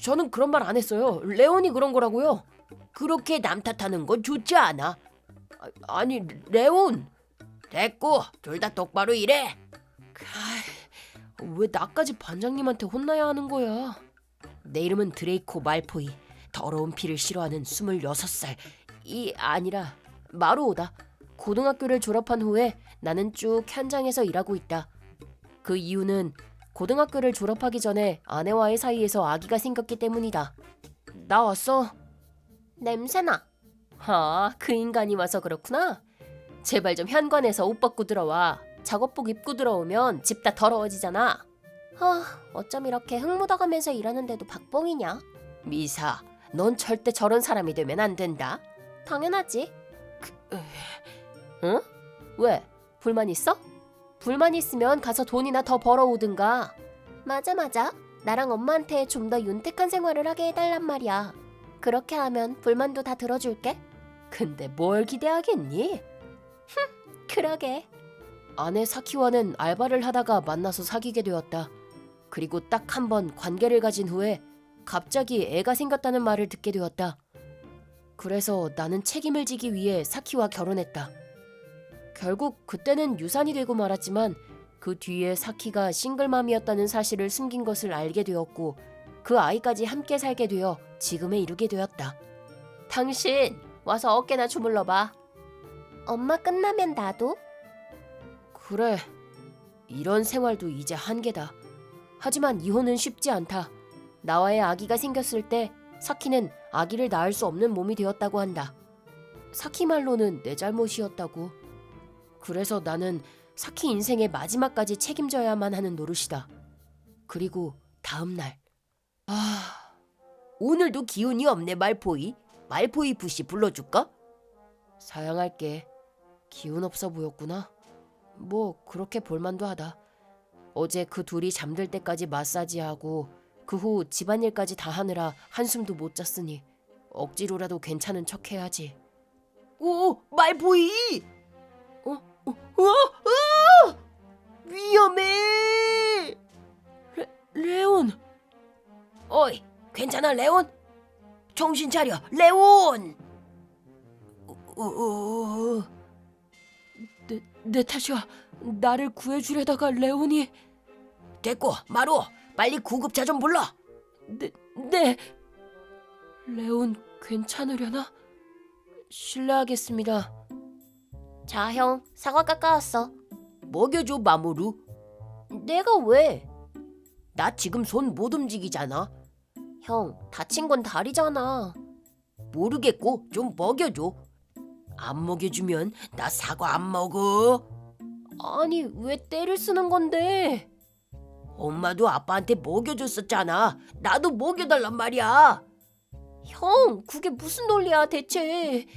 저는 그런 말 안 했어요. 레온이 그런 거라고요. 그렇게 남 탓하는 건 좋지 않아. 아니 레온. 됐고 둘 다 똑바로 일해. 왜 나까지 반장님한테 혼나야 하는 거야? 내 이름은 드레이코 말포이. 더러운 피를 싫어하는 26살이 아니라 마루오다. 고등학교를 졸업한 후에 나는 쭉 현장에서 일하고 있다. 그 이유는 고등학교를 졸업하기 전에 아내와의 사이에서 아기가 생겼기 때문이다. 나 왔어. 냄새나. 그 인간이 와서 그렇구나. 제발 좀 현관에서 옷 벗고 들어와. 작업복 입고 들어오면 집 다 더러워지잖아. 어쩜 이렇게 흙 묻어가면서 일하는데도 박봉이냐? 미사, 넌 절대 저런 사람이 되면 안 된다. 당연하지. 응? 왜? 불만 있어? 불만 있으면 가서 돈이나 더 벌어오든가. 맞아. 나랑 엄마한테 좀 더 윤택한 생활을 하게 해달란 말이야. 그렇게 하면 불만도 다 들어줄게. 근데 뭘 기대하겠니? 그러게. 아내 사키와는 알바를 하다가 만나서 사귀게 되었다. 그리고 딱 한 번 관계를 가진 후에 갑자기 애가 생겼다는 말을 듣게 되었다. 그래서 나는 책임을 지기 위해 사키와 결혼했다. 결국 그때는 유산이 되고 말았지만 그 뒤에 사키가 싱글맘이었다는 사실을 숨긴 것을 알게 되었고 그 아이까지 함께 살게 되어 지금에 이르게 되었다. 당신 와서 어깨나 주물러봐. 엄마 끝나면 나도? 그래. 이런 생활도 이제 한계다. 하지만 이혼은 쉽지 않다. 나와의 아기가 생겼을 때 사키는 아기를 낳을 수 없는 몸이 되었다고 한다. 사키 말로는 내 잘못이었다고. 그래서 나는 사키 인생의 마지막까지 책임져야만 하는 노릇이다. 그리고 다음 날. 오늘도 기운이 없네 말포이. 말포이 부시 불러줄까? 사양할게. 기운 없어 보였구나. 뭐 그렇게 볼만도 하다. 어제 그 둘이 잠들 때까지 마사지하고 그 후 집안일까지 다 하느라 한숨도 못 잤으니 억지로라도 괜찮은 척 해야지. 말보이! 위험해! 레온! 어이, 괜찮아 레온? 정신 차려, 레온! 내 탓이야. 나를 구해주려다가 레온이... 됐고, 마루, 빨리 구급차 좀 불러. 네. 레온 괜찮으려나? 실례하겠습니다. 자, 형, 사과 깎아왔어. 먹여줘, 마모루. 내가 왜? 나 지금 손 못 움직이잖아. 형, 다친 건 다리잖아. 모르겠고 좀 먹여줘. 안 먹여주면 나 사과 안 먹어. 아니, 왜 떼를 쓰는 건데? 엄마도 아빠한테 먹여줬었잖아. 나도 먹여달란 말이야. 형, 그게 무슨 논리야 대체.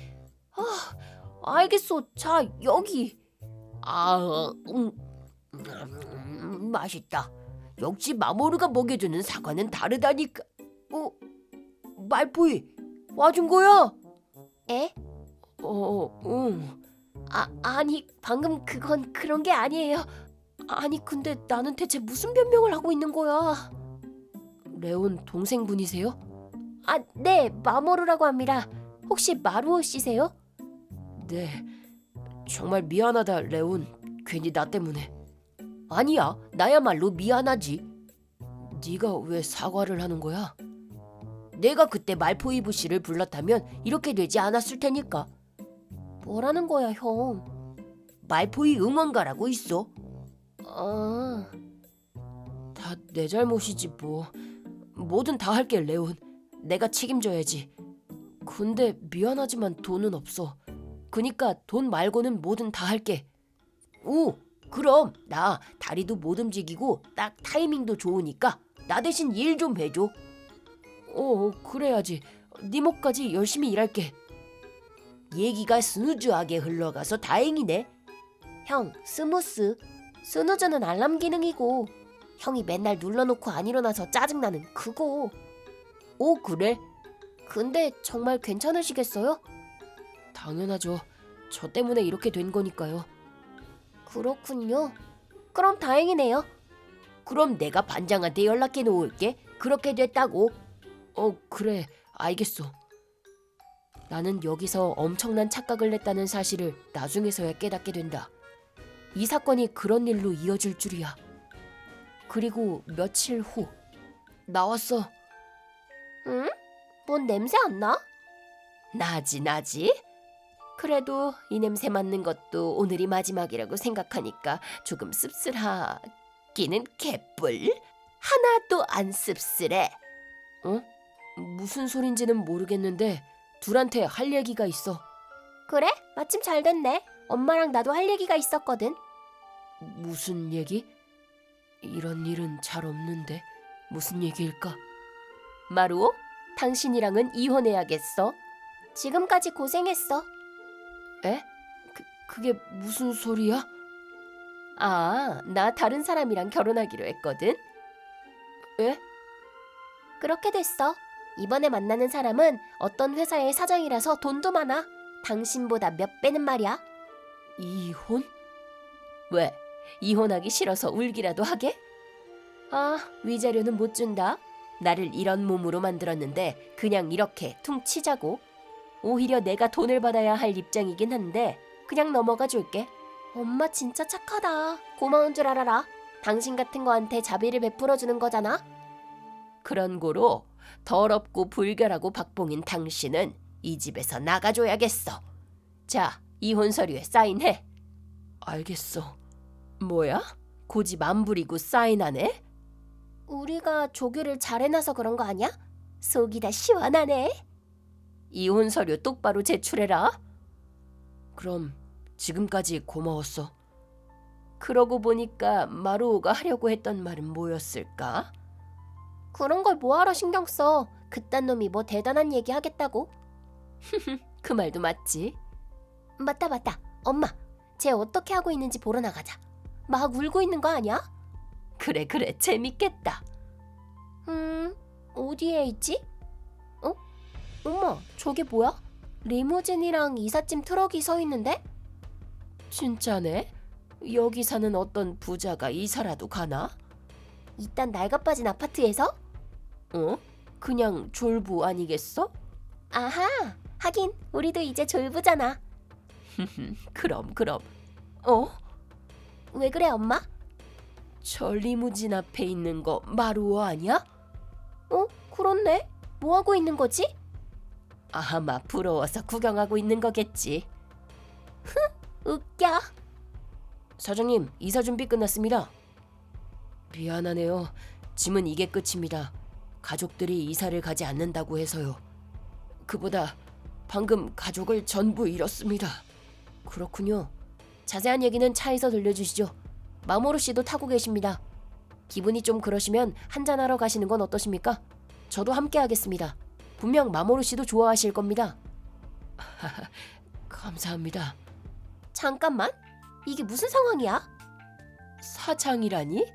알겠어. 자, 여기. 맛있다. 역시 마모루가 먹여주는 사과는 다르다니까. 말포이, 와준 거야? 에? 응. 아니, 방금 그건 그런 게 아니에요. 아니, 근데 나는 대체 무슨 변명을 하고 있는 거야? 레온 동생분이세요? 네, 마모루라고 합니다. 혹시 마루오 씨세요? 네, 정말 미안하다 레온. 괜히 나 때문에. 아니야, 나야말로 미안하지. 네가 왜 사과를 하는 거야? 내가 그때 말포이브 씨를 불렀다면 이렇게 되지 않았을 테니까. 뭐라는 거야, 형? 말포이 응원가라고 있어. 다 내 잘못이지 뭐. 뭐든 다 할게 레온. 내가 책임져야지. 근데 미안하지만 돈은 없어. 그니까 돈 말고는 뭐든 다 할게. 오, 그럼 나 다리도 못 움직이고 딱 타이밍도 좋으니까 나 대신 일 좀 해줘. 그래야지. 네 몫까지 열심히 일할게. 얘기가 스누즈하게 흘러가서 다행이네. 형, 스무스. 스누즈는 알람 기능이고 형이 맨날 눌러놓고 안 일어나서 짜증나는 그거. 오, 그래? 근데 정말 괜찮으시겠어요? 당연하죠. 저 때문에 이렇게 된 거니까요. 그렇군요. 그럼 다행이네요. 그럼 내가 반장한테 연락해 놓을게. 그렇게 됐다고. 그래. 알겠어. 나는 여기서 엄청난 착각을 했다는 사실을 나중에서야 깨닫게 된다. 이 사건이 그런 일로 이어질 줄이야. 그리고 며칠 후 나왔어. 응? 뭔 냄새 안 나? 나지. 그래도 이 냄새 맡는 것도 오늘이 마지막이라고 생각하니까 조금 씁쓸하기는 개뿔. 하나도 안 씁쓸해. 무슨 소린지는 모르겠는데 둘한테 할 얘기가 있어. 그래? 마침 잘 됐네. 엄마랑 나도 할 얘기가 있었거든. 무슨 얘기? 이런 일은 잘 없는데 무슨 얘기일까? 마루오, 당신이랑은 이혼해야겠어. 지금까지 고생했어. 에? 그게 무슨 소리야? 아, 나 다른 사람이랑 결혼하기로 했거든. 에? 그렇게 됐어. 이번에 만나는 사람은 어떤 회사의 사장이라서 돈도 많아. 당신보다 몇 배는 말이야. 이혼? 왜? 이혼하기 싫어서 울기라도 하게? 아, 위자료는 못 준다. 나를 이런 몸으로 만들었는데 그냥 이렇게 퉁치자고. 오히려 내가 돈을 받아야 할 입장이긴 한데 그냥 넘어가 줄게. 엄마 진짜 착하다. 고마운 줄 알아라. 당신 같은 거한테 자비를 베풀어 주는 거잖아. 그런 고로 더럽고 불결하고 박봉인 당신은 이 집에서 나가줘야겠어. 자, 이혼 서류에 사인해. 알겠어. 뭐야? 고집 안 부리고 사인하네? 우리가 조교를 잘 해놔서 그런 거 아니야? 속이 다 시원하네. 이혼 서류 똑바로 제출해라. 그럼 지금까지 고마웠어. 그러고 보니까 마루오가 하려고 했던 말은 뭐였을까? 그런 걸 뭐하러 신경 써. 그딴 놈이 뭐 대단한 얘기 하겠다고. 그 말도 맞지. 맞다. 엄마, 쟤 어떻게 하고 있는지 보러 나가자. 막 울고 있는 거 아니야? 그래, 재밌겠다. 어디에 있지? 엄마, 저게 뭐야? 리무진이랑 이삿짐 트럭이 서 있는데? 진짜네? 여기 사는 어떤 부자가 이사라도 가나? 이딴 낡아빠진 아파트에서? 그냥 졸부 아니겠어? 아하, 하긴 우리도 이제 졸부잖아. 그럼. 왜 그래, 엄마? 저 리무진 앞에 있는 거 마루오 아니야? 그렇네. 뭐 하고 있는 거지? 아마 부러워서 구경하고 있는 거겠지. 웃겨. 사장님, 이사 준비 끝났습니다. 미안하네요. 짐은 이게 끝입니다. 가족들이 이사를 가지 않는다고 해서요. 그보다 방금 가족을 전부 잃었습니다. 그렇군요. 자세한 얘기는 차에서 들려주시죠. 마모루 씨도 타고 계십니다. 기분이 좀 그러시면 한잔하러 가시는 건 어떠십니까? 저도 함께 하겠습니다. 분명 마모루 씨도 좋아하실 겁니다. 감사합니다. 잠깐만. 이게 무슨 상황이야? 사장이라니?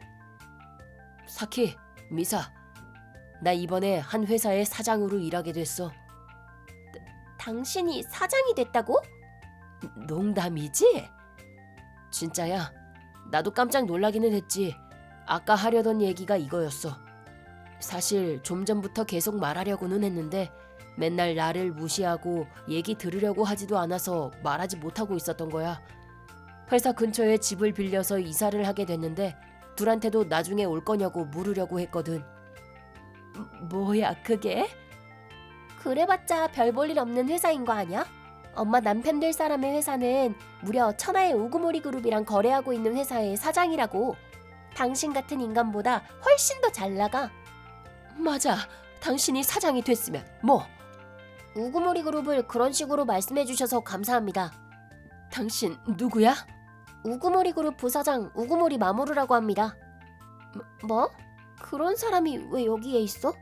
사키, 미사. 나 이번에 한 회사의 사장으로 일하게 됐어. 당신이 사장이 됐다고? 농담이지? 진짜야. 나도 깜짝 놀라기는 했지. 아까 하려던 얘기가 이거였어. 사실 좀 전부터 계속 말하려고는 했는데 맨날 나를 무시하고 얘기 들으려고 하지도 않아서 말하지 못하고 있었던 거야. 회사 근처에 집을 빌려서 이사를 하게 됐는데 둘한테도 나중에 올 거냐고 물으려고 했거든. 뭐야 그게? 그래봤자 별 볼 일 없는 회사인 거 아니야? 엄마 남편 될 사람의 회사는 무려 천하의 우구모리 그룹이랑 거래하고 있는 회사의 사장이라고. 당신 같은 인간보다 훨씬 더 잘 나가. 맞아. 당신이 사장이 됐으면 뭐? 우구모리 그룹을 그런 식으로 말씀해 주셔서 감사합니다. 당신 누구야? 우구모리 그룹 부사장 우구모리 마모루라고 합니다. 뭐? 그런 사람이 왜 여기에 있어?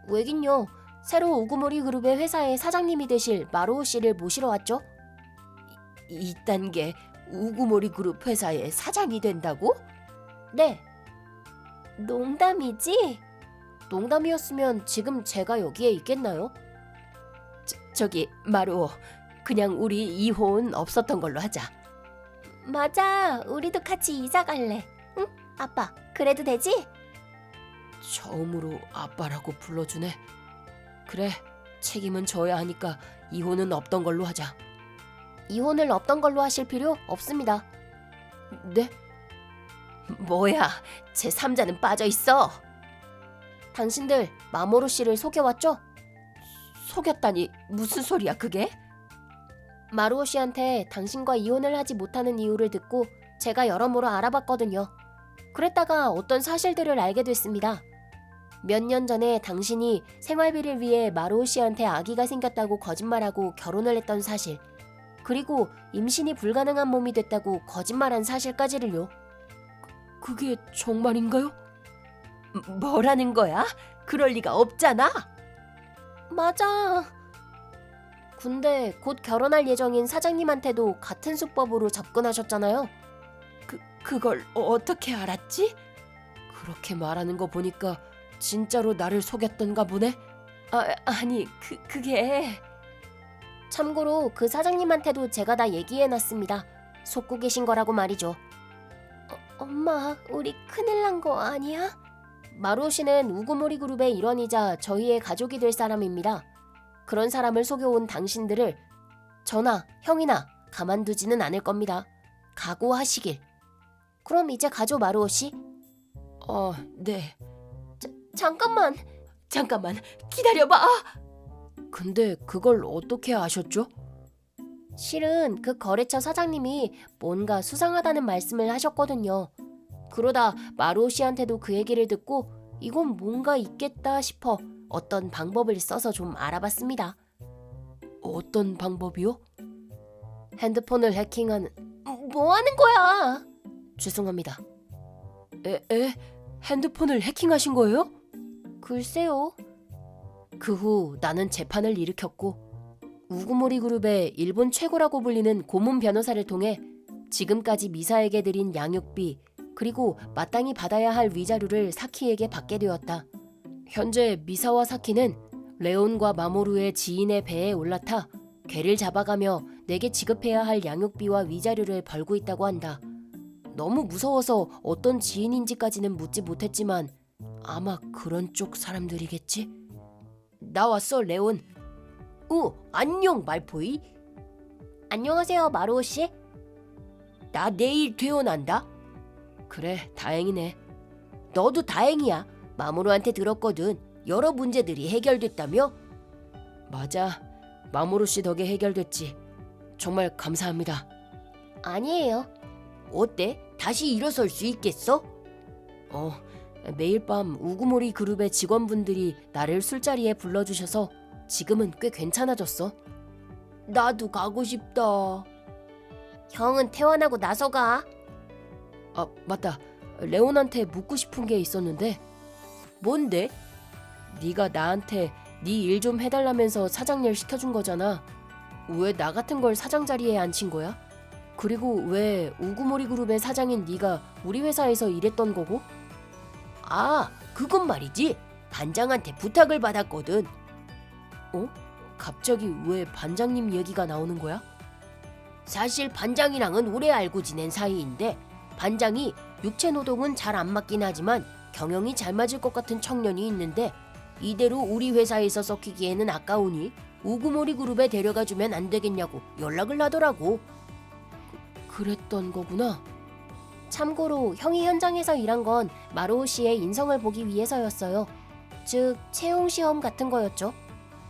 왜긴요. 새로 우구모리 그룹의 회사의 사장님이 되실 마루오 씨를 모시러 왔죠. 이딴 게 우구모리 그룹 회사의 사장이 된다고? 네. 농담이지? 농담이었으면 지금 제가 여기에 있겠나요? 저기 마루오, 그냥 우리 이혼 없었던 걸로 하자. 맞아. 우리도 같이 이사 갈래. 응? 아빠, 그래도 되지? 처음으로 아빠라고 불러주네. 그래, 책임은 져야 하니까 이혼은 없던 걸로 하자. 이혼을 없던 걸로 하실 필요 없습니다. 네? 뭐야, 제 3자는 빠져있어. 당신들 마모루 씨를 속여왔죠? 속였다니 무슨 소리야 그게? 마루오 씨한테 당신과 이혼을 하지 못하는 이유를 듣고 제가 여러모로 알아봤거든요. 그랬다가 어떤 사실들을 알게 됐습니다. 몇 년 전에 당신이 생활비를 위해 마루오 씨한테 아기가 생겼다고 거짓말하고 결혼을 했던 사실, 그리고 임신이 불가능한 몸이 됐다고 거짓말한 사실까지를요. 그게 정말인가요? 뭐라는 거야? 그럴 리가 없잖아. 맞아. 근데 곧 결혼할 예정인 사장님한테도 같은 수법으로 접근하셨잖아요. 그걸 어떻게 알았지? 그렇게 말하는 거 보니까 진짜로 나를 속였던가 보네. 아니 그게... 참고로 그 사장님한테도 제가 다 얘기해놨습니다. 속고 계신 거라고 말이죠. 엄마, 우리 큰일 난 거 아니야? 마루오 씨는 우구모리 그룹의 일원이자 저희의 가족이 될 사람입니다. 그런 사람을 속여온 당신들을 저나 형이나 가만두지는 않을 겁니다. 각오하시길. 그럼 이제 가죠, 마루오 씨? 네. 잠깐만 기다려봐. 근데 그걸 어떻게 아셨죠? 실은 그 거래처 사장님이 뭔가 수상하다는 말씀을 하셨거든요. 그러다 마루오 씨한테도 그 얘기를 듣고 이건 뭔가 있겠다 싶어 어떤 방법을 써서 좀 알아봤습니다. 어떤 방법이요? 핸드폰을 해킹하는... 뭐 하는 거야? 죄송합니다. 핸드폰을 해킹하신 거예요? 글쎄요. 그 후 나는 재판을 일으켰고 우구모리 그룹의 일본 최고라고 불리는 고문 변호사를 통해 지금까지 미사에게 드린 양육비 그리고 마땅히 받아야 할 위자료를 사키에게 받게 되었다. 현재 미사와 사키는 레온과 마모루의 지인의 배에 올라타 개를 잡아가며 내게 지급해야 할 양육비와 위자료를 벌고 있다고 한다. 너무 무서워서 어떤 지인인지까지는 묻지 못했지만 아마 그런 쪽 사람들이겠지? 나왔어, 레온. 안녕, 말포이. 안녕하세요, 마루오 씨. 나 내일 퇴원한다. 그래, 다행이네. 너도 다행이야. 마모루한테 들었거든. 여러 문제들이 해결됐다며? 맞아. 마모루 씨 덕에 해결됐지. 정말 감사합니다. 아니에요. 어때? 다시 일어설 수 있겠어? 매일 밤 우구모리 그룹의 직원분들이 나를 술자리에 불러주셔서 지금은 꽤 괜찮아졌어. 나도 가고 싶다. 형은 퇴원하고 나서 가. 맞다. 레온한테 묻고 싶은 게 있었는데. 뭔데? 네가 나한테 네 일 좀 해달라면서 사장 일 시켜준 거잖아. 왜 나 같은 걸 사장 자리에 앉힌 거야? 그리고 왜 우구모리 그룹의 사장인 네가 우리 회사에서 일했던 거고? 그건 말이지. 반장한테 부탁을 받았거든. 갑자기 왜 반장님 얘기가 나오는 거야? 사실 반장이랑은 오래 알고 지낸 사이인데 반장이 육체 노동은 잘 안 맞긴 하지만 경영이 잘 맞을 것 같은 청년이 있는데 이대로 우리 회사에서 썩히기에는 아까우니 우구모리 그룹에 데려가주면 안 되겠냐고 연락을 하더라고. 그랬던 거구나. 참고로 형이 현장에서 일한 건 마루오 씨의 인성을 보기 위해서였어요. 즉 채용 시험 같은 거였죠.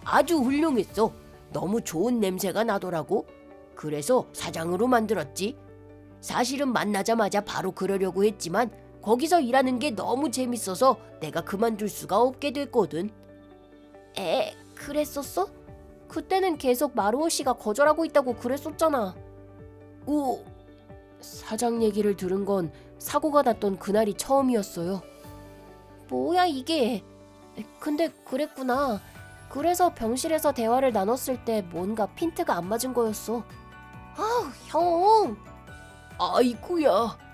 아주 훌륭했어. 너무 좋은 냄새가 나더라고. 그래서 사장으로 만들었지. 사실은 만나자마자 바로 그러려고 했지만 거기서 일하는 게 너무 재밌어서 내가 그만둘 수가 없게 됐거든. 그랬었어? 그때는 계속 마루오 씨가 거절하고 있다고 그랬었잖아. 오, 사장 얘기를 들은 건 사고가 났던 그날이 처음이었어요. 뭐야 이게? 근데 그랬구나. 그래서 병실에서 대화를 나눴을 때 뭔가 핀트가 안 맞은 거였어. 아우, 형. 아이쿠야.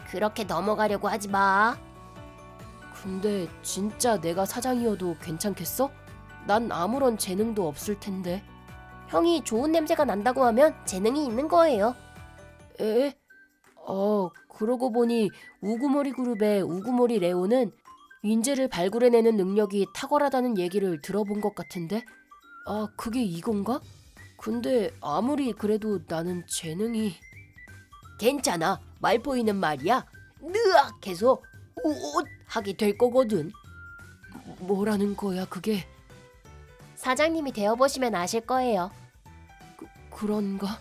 그렇게 넘어가려고 하지 마. 근데 진짜 내가 사장이어도 괜찮겠어? 난 아무런 재능도 없을 텐데. 형이 좋은 냄새가 난다고 하면 재능이 있는 거예요. 에? 그러고 보니 우구모리 그룹의 우구모리 레오는 인재를 발굴해내는 능력이 탁월하다는 얘기를 들어본 것 같은데? 아, 그게 이건가? 근데 아무리 그래도 나는 재능이... 괜찮아. 말포이는 말이야. 느악 해서 우옷 하게 될 거거든. 뭐라는 거야 그게? 사장님이 되어보시면 아실 거예요. 그런가?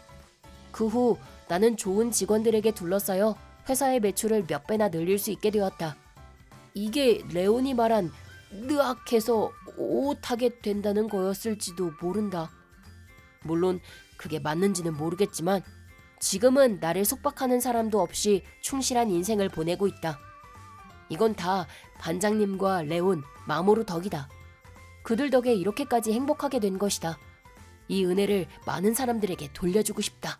그 후 나는 좋은 직원들에게 둘러싸여 회사의 매출을 몇 배나 늘릴 수 있게 되었다. 이게 레온이 말한 느악해서 오타게 된다는 거였을지도 모른다. 물론 그게 맞는지는 모르겠지만 지금은 나를 속박하는 사람도 없이 충실한 인생을 보내고 있다. 이건 다 반장님과 레온, 마모루 덕이다. 그들 덕에 이렇게까지 행복하게 된 것이다. 이 은혜를 많은 사람들에게 돌려주고 싶다.